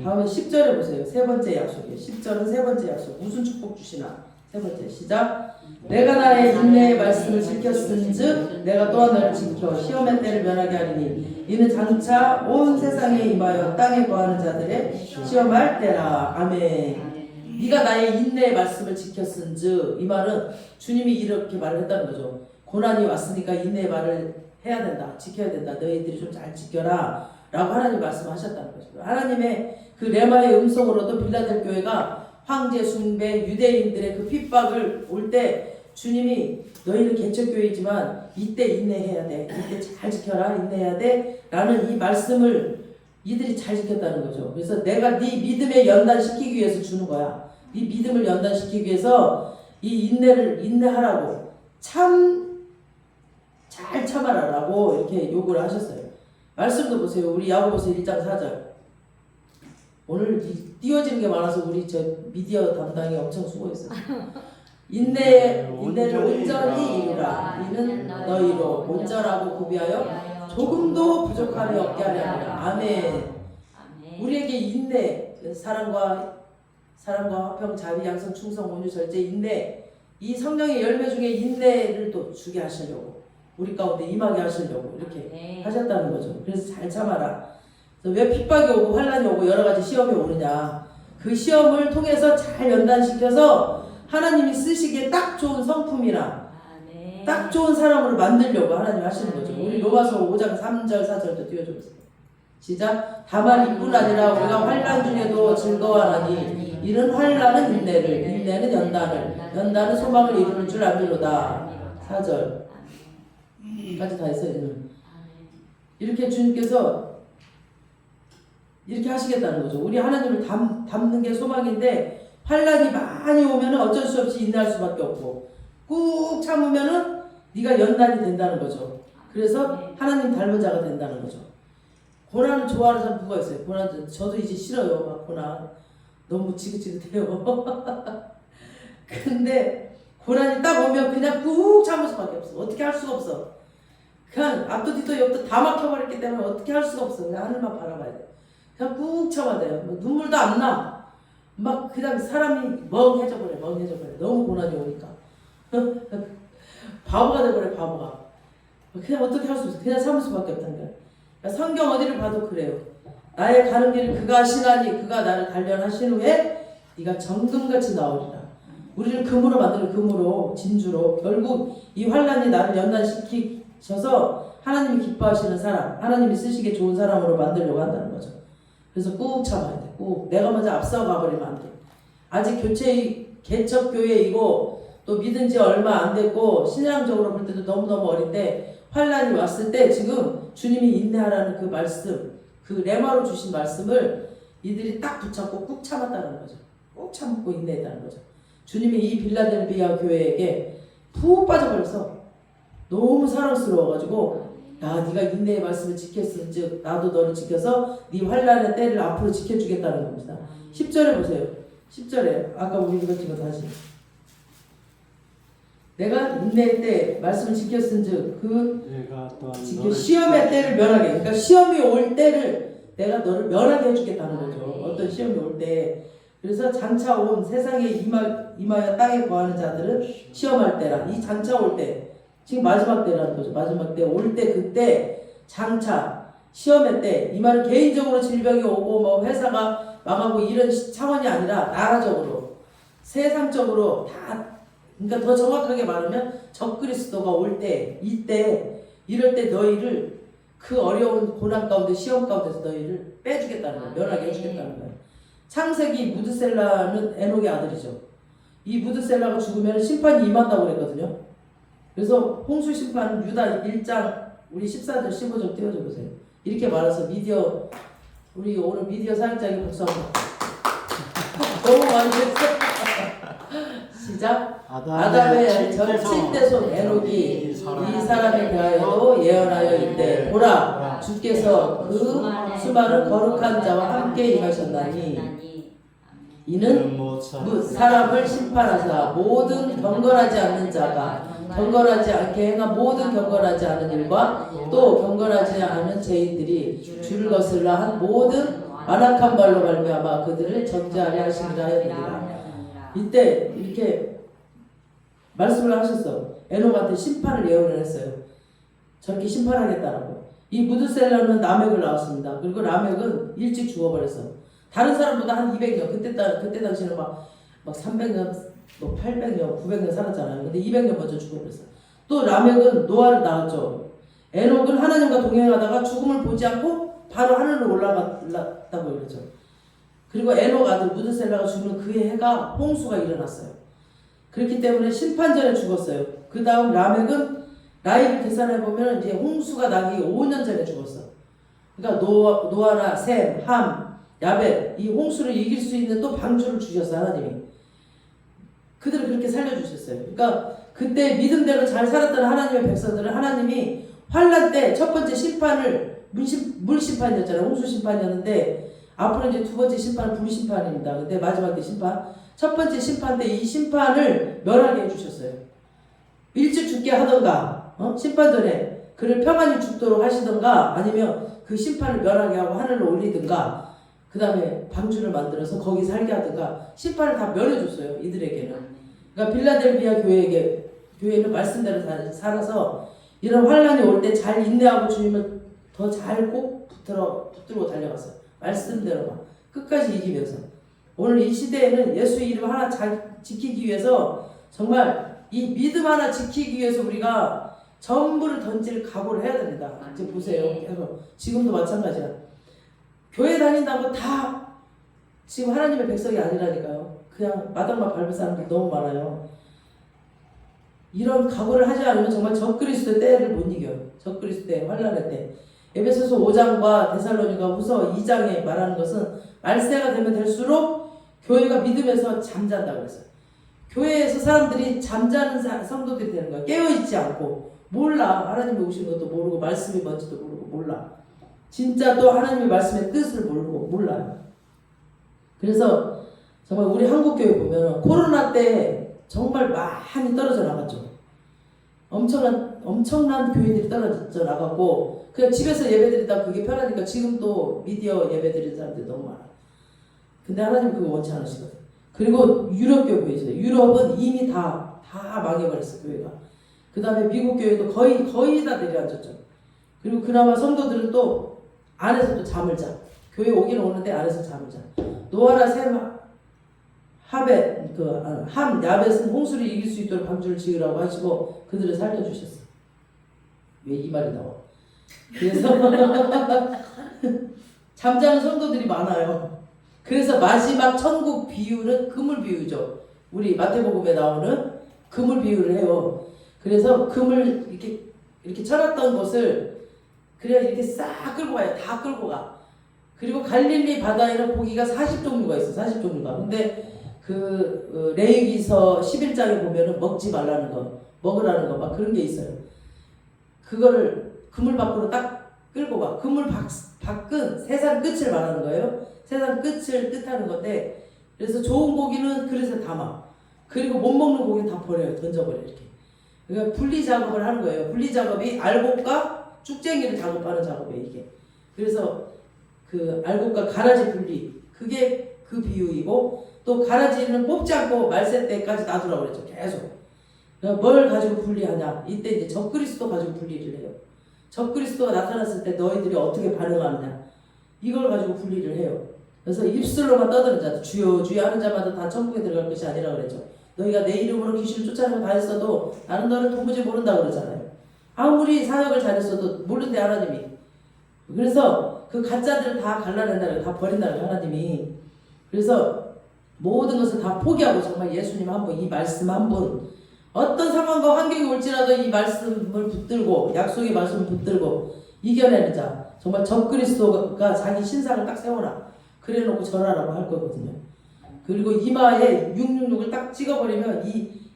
다음에 10절에 보세요. 세 번째 약속이에요. 10절은 세 번째 약속. 무슨 축복 주시나? 세 번째 시작. 내가 나의 인내의 말씀을 지켰은즉 내가 또한 너를 지켜 시험의 때를 면하게 하리니 이는 장차 온 세상에 임하여 땅에 거하는 자들의 시험할 때라. 아멘. 네가 나의 인내의 말씀을 지켰은즉 이 말은 주님이 이렇게 말을 했다는 거죠. 고난이 왔으니까 인내의 말을 해야 된다. 지켜야 된다. 너희들이 좀 잘 지켜라 라고 하나님 말씀하셨다는 거죠. 하나님의 그 레마의 음성으로도 빌라델 교회가 황제 숭배 유대인들의 그 핍박을 올 때 주님이 너희는 개척교회이지만 이때 인내해야 돼. 이때 잘 지켜라. 인내해야 돼. 라는 이 말씀을 이들이 잘 지켰다는 거죠. 그래서 내가 네 믿음에 연단시키기 위해서 주는 거야. 네 믿음을 연단시키기 위해서 이 인내하라고 잘 참아라라고 이렇게 요구를 하셨어요. 말씀도 보세요. 우리 야고보서 1장 4절. 오늘 띄워지는 게 많아서 우리 저 미디어 담당이 엄청 수고했어요. 인내를 온전히 이루라. 이는 너희로 온전하고 구비하여 조금도 부족함이 없게 하려 함이라. 아멘. 우리에게 인내, 사랑과 화평, 자비, 양성, 충성, 온유, 절제, 인내 이 성령의 열매 중에 인내를 또 주게 하시려고 우리 가운데 임하게 하시려고 이렇게 하셨다는 거죠. 그래서 잘 참아라. 그래서 왜 핍박이 오고 환란이 오고 여러 가지 시험이 오느냐. 그 시험을 통해서 잘 연단시켜서 하나님이 쓰시기에 딱 좋은 성품이라 딱 좋은 사람으로 만들려고 하나님 하시는 거죠. 우리 로마서 5장 3절 4절도 띄워주세요. 시작. 다만 이뿐 아니라 우리가 환란 중에도 즐거워하나니 이는 환란은 인내를 인내는 연단은 소망을 이루는 줄 알미로다. 4절 까지 다 했어요. 이렇게 주님께서 이렇게 하시겠다는 거죠. 우리 하나님을 닮는 게 소망인데 환란이 많이 오면은 어쩔 수 없이 인내할 수밖에 없고 꾹 참으면은 네가 연단이 된다는 거죠. 그래서 하나님 닮은 자가 된다는 거죠. 고난을 좋아하는 사람 누가 있어요? 고난 저도 이제 싫어요. 막 고난 너무 지긋지긋해요. 근데 고난이 딱 오면 그냥 꾹 참을 수밖에 없어. 어떻게 할 수가 없어. 그냥 앞도 뒤도 옆도 다 막혀버렸기 때문에 어떻게 할 수가 없어. 그냥 하늘만 바라봐야 돼. 그냥 꾹 참아야 돼요. 눈물도 안 나. 막 그냥 사람이 멍해져 버려. 너무 고난이 오니까. 바보가 돼버려. 바보가. 그냥 어떻게 할 수 없어. 그냥 참을 수밖에 없다는 거야. 그러니까 성경 어디를 봐도 그래요. 나의 가는 길을 그가 하시나니 그가 나를 단련하신 후에 네가 정금같이 나오리라. 우리를 금으로 만드는 금으로 진주로 결국 이 환란이 나를 연단시키셔서 하나님이 기뻐하시는 사람, 하나님이 쓰시기에 좋은 사람으로 만들려고 한다는 거죠. 그래서 꾹 참아야 돼. 꾹. 내가 먼저 앞서 가버리면 안 돼. 아직 개척교회이고 또 믿은 지 얼마 안 됐고 신앙적으로 볼 때도 너무너무 어린데 환란이 왔을 때 지금 주님이 인내하라는 그 말씀, 그 레마로 주신 말씀을 이들이 딱 붙잡고 꾹 참았다는 거죠. 꾹 참고 인내했다는 거죠. 주님이 이 빌라델비아 교회에게 푹 빠져버려서 너무 사랑스러워가지고 야 네가 인내의 말씀을 지켰은즉 나도 너를 지켜서 네 환란의 때를 앞으로 지켜주겠다는 겁니다. 10절에 보세요. 10절에 아까 우리 읽었던 거 다시 내가 인내의 때 말씀을 지켰은즉 그 시험의 때를 면하게 그러니까 시험이 올 때를 내가 너를 면하게 해주겠다는 거죠. 어떤 시험이 올 때 그래서 장차 온 세상에 임하여 땅에 거하는 자들은 시험할 때라. 이 장차 올 때 지금 마지막 때라는 거죠. 마지막 때 올 때 그때 장차 시험의 때 이 말은 개인적으로 질병이 오고 뭐 회사가 망하고 이런 차원이 아니라 나라적으로 세상적으로 다 그러니까 더 정확하게 말하면 적그리스도가 올 때 이때 이럴 때 너희를 그 어려운 고난 가운데 시험 가운데서 너희를 빼주겠다는 거예요. 면하게 해주겠다는 거예요. 창세기 무드셀라는 에녹의 아들이죠. 이 무드셀라가 죽으면 심판이 임한다고 그랬거든요. 그래서 홍수 심판 유다 1장 우리 14절 15절 띄워줘 보세요. 이렇게 말해서 우리 오늘 미디어 사역자에게 박수 한번. 너무 많이 했어. 시작. 아담의 전 7대 손 에녹이 이 사람에 대하여도 예언하여 이르되 보라 주께서 그 수많은 거룩한 자와 함께 임하셨나니 이는 사람을 심판하사 모든 경건하지 않는 자가 경건하지 않게 행한 모든 경건하지 않은 일과 또 경건하지 않은 죄인들이 주를 거슬러 한 모든 완악한 말로 말미암아 그들을 정죄하려 하시리라 하였느니라. 이때 이렇게 말씀을 하셨어. 에녹한테 심판을 예언을 했어요. 저렇게 심판하겠다라고. 이 무드셀라는 라멕을 낳았습니다. 그리고 라멕은 일찍 죽어버렸어. 다른 사람보다 한 200년 그때 당시에는 막 300년, 뭐 800년, 900년 살았잖아요. 근데 200년 먼저 죽어버렸어. 또 라멕은 노아를 낳았죠. 에녹은 하나님과 동행하다가 죽음을 보지 않고 바로 하늘로 올라갔다고 그러죠. 그리고 에녹 아들 무드셀라가 죽는 그 해가 홍수가 일어났어요. 그렇기 때문에 심판 전에 죽었어요. 그 다음 라멕은 나이를 계산해보면 이제 홍수가 나기 5년 전에 죽었어. 그러니까 노아나 셈, 함, 야벳 이 홍수를 이길 수 있는 또 방주를 주셨어요. 하나님이. 그들을 그렇게 살려주셨어요. 그러니까 그때 믿음대로 잘 살았던 하나님의 백성들은 하나님이 환란 때 첫 번째 심판을 물심판이었잖아요. 홍수심판이었는데 앞으로 이제 두 번째 심판은 불심판입니다. 근데 마지막 때 심판 첫 번째 심판 때 이 심판을 면하게 해주셨어요. 일찍 죽게 하던가 심판 전에 그를 평안히 죽도록 하시던가 아니면 그 심판을 면하게 하고 하늘로 올리든가 그 다음에 방주를 만들어서 거기 살게 하든가 심판을 다 면해줬어요. 이들에게는. 그러니까 빌라델비아 교회는 말씀대로 살아서 이런 환란이 올 때 잘 인내하고 주님을 더 잘 꼭 붙들고 달려갔어요. 말씀대로만 끝까지 이기면서 오늘 이 시대에는 예수 이름 하나 잘 지키기 위해서 정말 이 믿음 하나 지키기 위해서 우리가 전부를 던질 각오를 해야 됩니다. 이제 보세요. 계속 지금도 마찬가지야. 교회 다닌다고 다 지금 하나님의 백성이 아니라니까요. 그냥 마당만 밟을 사람들이 너무 많아요. 이런 각오를 하지 않으면 정말 적그리스도 때를 못 이겨요. 적그리스도 때, 환란의 때. 에베소서 5장과 데살로니가 후서 2장에 말하는 것은 말세가 되면 될수록 교회가 믿음에서 잠잔다고 그랬어요. 교회에서 사람들이 잠자는 성도들이 되는 거야. 깨어있지 않고 몰라. 하나님이 오신 것도 모르고 말씀이 뭔지도 모르고 몰라. 진짜 또 하나님의 말씀의 뜻을 모르고 몰라요. 그래서 정말 우리 한국교회 보면 코로나 때 정말 많이 떨어져 나갔죠. 엄청난 교회들이 떨어져 나갔고 그냥 집에서 예배드리다 그게 편하니까 지금도 미디어 예배드리는 사람들이 너무 많아. 근데 하나님 그거 원치 않으시거든. 그리고 유럽 교회 있어요. 유럽은 이미 다 망해버렸어 교회가. 그 다음에 미국 교회도 거의 다 내려앉았죠. 그리고 그나마 성도들은 또 안에서 또 잠을 자. 교회 오기는 오는데 안에서 잠을 자. 노아라 셈 하벳 함 야벳은 홍수를 이길 수 있도록 방주를 지으라고 하시고 그들을 살려주셨어. 왜 이 말이 나와? 그래서 잠자는 성도들이 많아요. 그래서 마지막 천국 비유는 그물 비유죠. 우리 마태복음에 나오는 그물 비유를 해요. 그래서 그물 이렇게 쳐놨던 것을 그래야 이렇게 싹 끌고 가요. 다 끌고 가. 그리고 갈릴리 바다에는 고기가 40종류가 있어. 40종류가. 근데 레위기서 11장에 보면은 먹지 말라는 거, 먹으라는 거 막 그런 게 있어요. 그거를 그물 밖으로 딱 끌고 가. 그물 밖은 세상 끝을 말하는 거예요. 세상 끝을 뜻하는 건데, 그래서 좋은 고기는 그릇에 담아. 그리고 못 먹는 고기는 다 버려요. 던져버려 이렇게. 그러니까 분리 작업을 하는 거예요. 분리 작업이 알곡과 쭉쟁이를 작업하는 작업이에요 이게. 그래서 그 알곡과 가라지 분리, 그게 그 비유이고, 또 가라지는 뽑지 않고 말세 때까지 놔두라고 그랬죠. 계속. 뭘 가지고 분리하냐? 이때 이제 적그리스도 가지고 분리를 해요. 적그리스도가 나타났을 때 너희들이 어떻게 반응하느냐? 이걸 가지고 분리를 해요. 그래서 입술로만 떠드는 자, 주여 주여 하는 자마다 다 천국에 들어갈 것이 아니라 그랬죠. 너희가 내 이름으로 귀신을 쫓아내고 다 했어도 나는 너를 도무지 모른다 그러잖아요. 아무리 사역을 잘했어도 모른대 하나님이. 그래서 그 가짜들을 다 갈라낸다고, 다 버린다고 하나님이. 그래서 모든 것을 다 포기하고 정말 예수님 한 분, 이 말씀 한 분, 어떤 상황과 환경이 올지라도 이 말씀을 붙들고 약속의 말씀을 붙들고 이겨내는 자, 정말 적그리스도가 자기 신상을 딱 세워놔. 그래놓고 절하라고 할 거거든요. 그리고 이마에 666을 딱 찍어버리면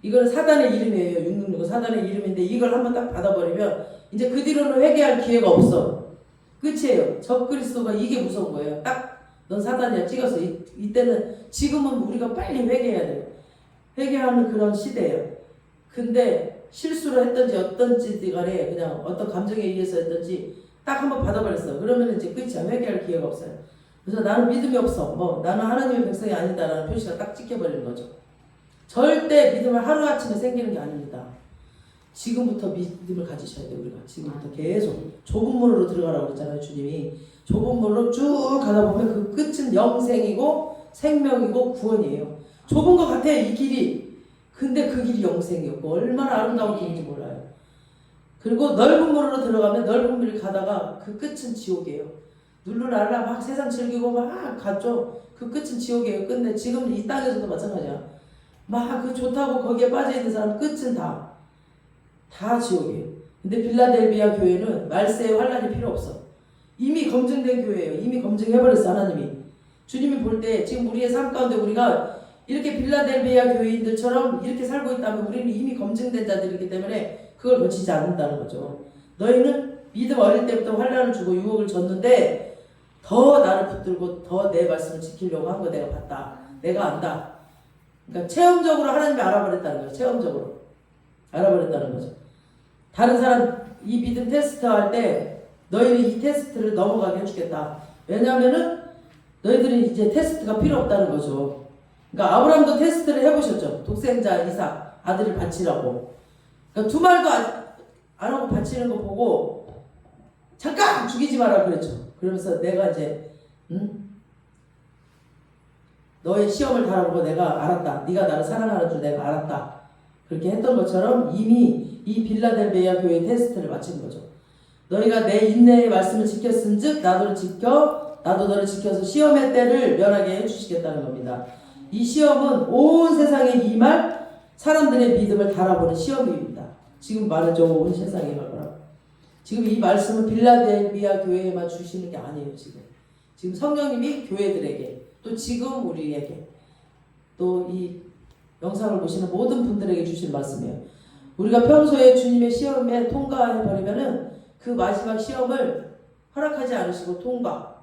이거는 사단의 이름이에요. 666은 사단의 이름인데 이걸 한번 딱 받아버리면 이제 그 뒤로는 회개할 기회가 없어. 끝이에요. 적그리스도가 이게 무서운 거예요. 딱 넌 사단이야 찍어서 이때는 지금은 우리가 빨리 회개해야 돼요. 회개하는 그런 시대예요. 근데 실수를 했든지 어떤지 간에 그냥 어떤 감정에 의해서 했든지 딱 한번 받아버렸어. 그러면 이제 끝이야. 회개할 기회가 없어요. 그래서 나는 믿음이 없어. 나는 하나님의 백성이 아니다라는 표시가 딱 찍혀버리는 거죠. 절대 믿음을 하루아침에 생기는 게 아닙니다. 지금부터 믿음을 가지셔야 돼요. 우리가 지금부터 계속 좁은 문으로 들어가라고 그랬잖아요. 주님이 좁은 문으로 쭉 가다 보면 그 끝은 영생이고 생명이고 구원이에요. 좁은 것 같아 이 길이. 근데 그 길이 영생이었고 얼마나 아름다운 길인지 몰라요. 그리고 넓은 문으로 들어가면 넓은 길을 가다가 그 끝은 지옥이에요. 룰루랄라 막 세상 즐기고 막 갔죠. 그 끝은 지옥이에요. 근데 지금 이 땅에서도 마찬가지야. 막 그 좋다고 거기에 빠져있는 사람 끝은 다 지옥이에요. 근데 빌라델비아 교회는 말세의 환란이 필요 없어. 이미 검증된 교회예요. 이미 검증해버렸어 하나님이. 주님이 볼 때 지금 우리의 삶 가운데 우리가 이렇게 빌라델비아 교회인들처럼 이렇게 살고 있다면 우리는 이미 검증된 자들이기 때문에 그걸 거치지 않는다는 거죠. 너희는 믿음 어릴 때부터 환란을 주고 유혹을 줬는데 더 나를 붙들고 더 내 말씀을 지키려고 한 거 내가 봤다. 내가 안다. 그러니까 체험적으로 하나님이 알아버렸다는 거죠. 체험적으로 알아버렸다는 거죠. 다른 사람 이 믿음 테스트 할 때 너희는 이 테스트를 넘어가게 해주겠다. 왜냐하면은 너희들은 이제 테스트가 필요 없다는 거죠. 그러니까 아브라함도 테스트를 해보셨죠. 독생자 이삭 아들을 바치라고. 그러니까 두 말도 안 하고 바치는 거 보고 잠깐 죽이지 마라 그랬죠. 그러면서 내가 이제 너의 시험을 달아보고 내가 알았다. 네가 나를 사랑하는 줄 내가 알았다. 그렇게 했던 것처럼 이미 이 빌라델비아 교회의 테스트를 마친 거죠. 너희가 내 인내의 말씀을 지켰은즉 나도 너를 지켜서 시험의 때를 면하게 해주시겠다는 겁니다. 이 시험은 온 세상에 임할 사람들의 믿음을 달아보는 시험입니다. 지금 말하죠. 온 세상에 임할 거라고. 지금 이 말씀은 빌라델비아 교회에만 주시는 게 아니에요. 지금 성령님이 교회들에게 또 지금 우리에게 또 이 영상을 보시는 모든 분들에게 주신 말씀이에요. 우리가 평소에 주님의 시험에 통과해버리면은 그 마지막 시험을 허락하지 않으시고 통과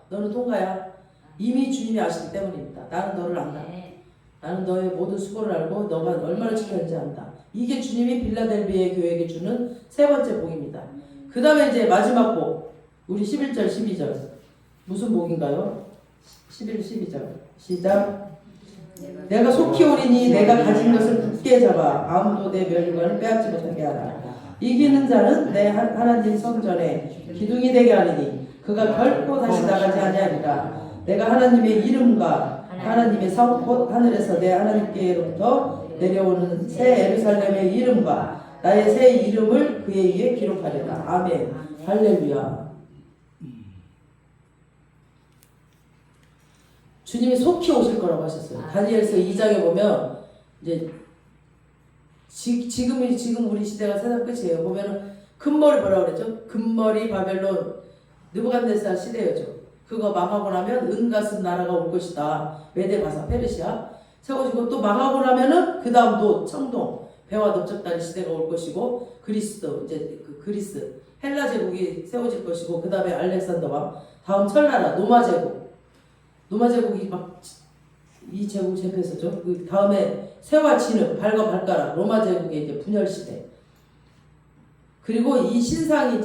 너는 통과야. 이미 주님이 아시기 때문입니다. 나는 너를 안다. 나는 너의 모든 수고를 알고 너가 얼마나 지켜야지 안다. 이게 주님이 빌라델비아 교회에게 주는 세 번째 복입니다. 그 다음에 이제 마지막 복, 우리 11절 12절 무슨 복인가요? 11, 12절 시작. 내가 속히 오리니 내가 가진 것을 굳게 잡아 아무도 내 멸류관을 빼앗지 못하게 하라. 이기는 자는 내 하나님 성전에 기둥이 되게 하리니 그가 결코 다시 나가지 아니하리라. 내가 하나님의 이름과 하나님의 성 곧 하늘에서 내 하나님께로부터 내려오는 새 예루살렘의 이름과 나의 새 이름을 그의 위에 기록하리라. 아멘. 할렐루야. 주님이 속히 오실 거라고 하셨어요. 다니엘서 2장에 보면 이제 지금 우리 시대가 세상 끝이에요. 보면은 금머리 뭐라고 그랬죠? 금머리 바벨론 느부갓네살 시대였죠. 그거 망하고 나면 은가슴 나라가 올 것이다. 메데 바사 페르시아 세워지고 또 망하고 나면은 그 다음도 청동 배와 넓적다리 시대가 올 것이고 그리스도 이제 그 그리스 헬라 제국이 세워질 것이고 그 다음에 알렉산더 왕 다음 철나라 로마 제국이 막 이 제국 제패했었죠. 그 다음에 새와 진흙 발과 발가락 로마 제국의 이제 분열 시대. 그리고 이 신상에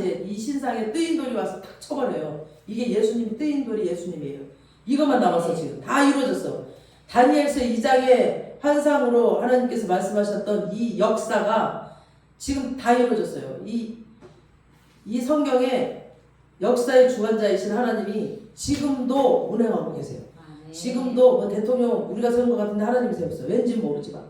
뜨인 돌이 와서 탁 쳐버려요. 이게 예수님 뜨인 돌이 예수님이에요. 이것만 남았어. 지금 다 이루어졌어. 다니엘서 2장의 환상으로 하나님께서 말씀하셨던 이 역사가 지금 다 이루어졌어요. 이 성경에 역사의 주관자이신 하나님이 지금도 운행하고 계세요. 지금도 뭐 대통령 우리가 세운 것 같은데 하나님이 세웠어요. 왠지 모르지만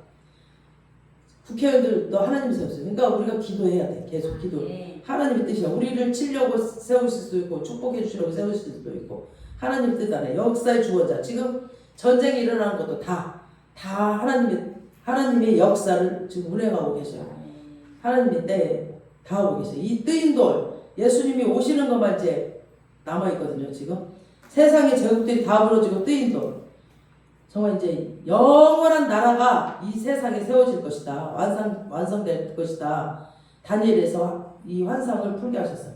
국회의원들도 하나님이 세웠어요. 그러니까 우리가 기도해야 돼. 계속 기도. 하나님의 뜻이야. 우리를 치려고 세우실 수도 있고 축복해 주시려고 세우실 수도 있고 하나님의 뜻 안에 역사의 주관자. 지금 전쟁이 일어나는 것도 다 하나님의 역사를 지금 운행하고 계셔요. 하나님의 때에 다 하고 계세요. 이 뜨인 돌 예수님이 오시는 것만 이제 남아있거든요. 지금 세상의 제국들이 다 무너지고 뜨인 돌 정말 이제 영원한 나라가 이 세상에 세워질 것이다. 완성될 것이다. 다니엘에서 이 환상을 풀게 하셨어요.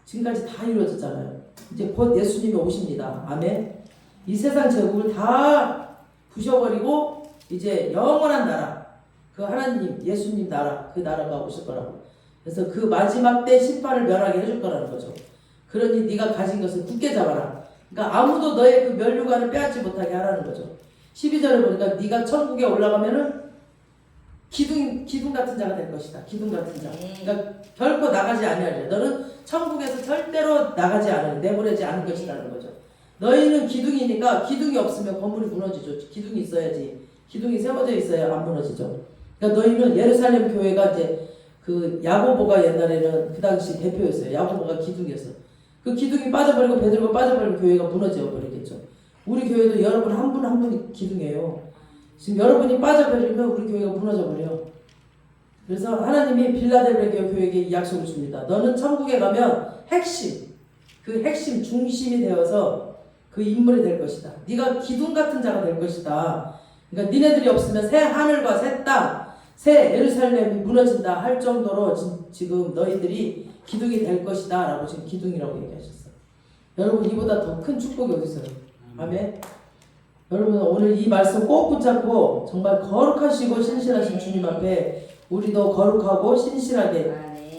지금까지 다 이루어졌잖아요. 이제 곧 예수님이 오십니다. 아멘. 이 세상 제국을 다 부셔버리고 이제 영원한 나라 그 하나님 예수님 나라 그 나라가 오실 거라고. 그래서 그 마지막 때 심판을 멸하게 해줄 거라는 거죠. 그러니 네가 가진 것을 굳게 잡아라. 그러니까 아무도 너의 그 멸류관을 빼앗지 못하게 하라는 거죠. 12절에 보니까 네가 천국에 올라가면은 기둥 같은 자가 될 것이다. 기둥 같은 자. 그러니까 결코 나가지 아니하리라. 너는 천국에서 절대로 나가지 않을 내보내지 않을 것이라는 거죠. 너희는 기둥이니까 기둥이 없으면 건물이 무너지죠. 기둥이 있어야지. 기둥이 세워져 있어야 안 무너지죠. 그러니까 너희는 예루살렘 교회가 이제 그 야고보가 옛날에는 그 당시 대표였어요. 야고보가 기둥이었어. 그 기둥이 빠져버리고 베드로가 빠져버리면 교회가 무너져 버리겠죠. 우리 교회도 여러분 한 분 한 분이 기둥이에요. 지금 여러분이 빠져버리면 우리 교회가 무너져 버려요. 그래서 하나님이 빌라델비아 교회에게 이 약속을 줍니다. 너는 천국에 가면 그 핵심 중심이 되어서 그 인물이 될 것이다. 네가 기둥 같은 자가 될 것이다. 그러니까 니네들이 없으면 새 하늘과 새 땅, 새 예루살렘이 무너진다 할 정도로 지금 너희들이 기둥이 될 것이다 라고 지금 기둥이라고 얘기하셨어요. 여러분 이보다 더 큰 축복이 어디 있어요? 아멘. 여러분 오늘 이 말씀 꼭 붙잡고 정말 거룩하시고 신실하신 주님 앞에 우리도 거룩하고 신실하게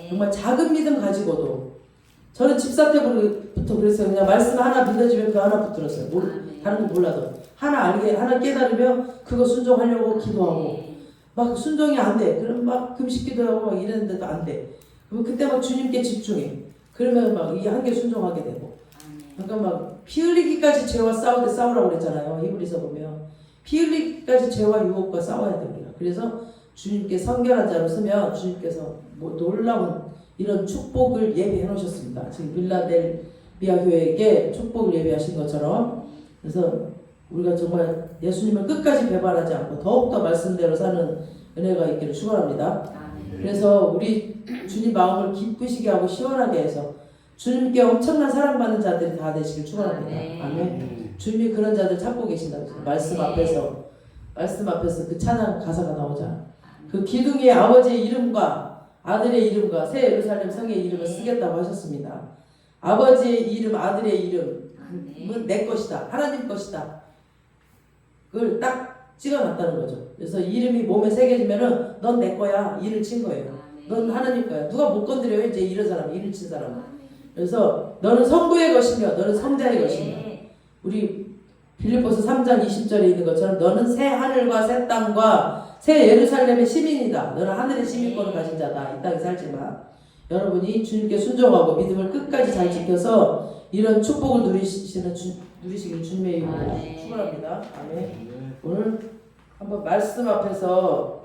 정말 작은 믿음 가지고도 저는 집사 때부터 그랬어요. 그냥 말씀 하나 믿어지면 그 하나 붙들었어요. 다른 거 몰라도 하나 깨달으면 그거 순종하려고 기도하고 막 순종이 안 돼. 그럼 막 금식 기도하고 막 이랬는데도 안 돼. 그럼 그때 막 주님께 집중해. 그러면 막 이 한계 순종하게 되고. 그러니까 막 피 흘리기까지 죄와 싸우라고 그랬잖아요. 히브리서 보면 피 흘리기까지 죄와 유혹과 싸워야 됩니다. 그래서 주님께 성결한 자로 쓰면 주님께서 뭐 놀라운 이런 축복을 예비해 놓으셨습니다. 지금 빌라델비아 교회에게 축복을 예비하신 것처럼. 그래서 우리가 정말 예수님을 끝까지 배반하지 않고 더욱더 말씀대로 사는 은혜가 있기를 축원합니다. 그래서 우리 주님 마음을 기쁘시게 하고 시원하게 해서 주님께 엄청난 사랑받는 자들이 다 되시길 축원합니다. 아멘. 주님이 그런 자들 찾고 계신다고 말씀 앞에서 그 찬양 가사가 나오잖아. 그 기둥의 아버지의 이름과 아들의 이름과 새 예루살렘 성의 이름을 쓰겠다고 하셨습니다. 아버지의 이름, 아들의 이름은 내 것이다. 하나님 것이다. 그걸 딱 찍어놨다는 거죠. 그래서 이름이 몸에 새겨지면은 넌 내 거야. 일을 친 거예요. 넌 하나님 거야. 누가 못 건드려요. 이제 이런 사람, 일을 친 사람은. 그래서 너는 성부의 것이며 너는 성자의 것이며 우리 빌립보서 3장 20절에 있는 것처럼 너는 새 하늘과 새 땅과 새 예루살렘의 시민이다. 너는 하늘의 시민권을 가진 자다. 이 땅에 살지만 여러분이 주님께 순종하고 믿음을 끝까지 잘 지켜서 이런 축복을 누리시길 주님의 이름으로 축원합니다. 아멘. 오늘 한번 말씀 앞에서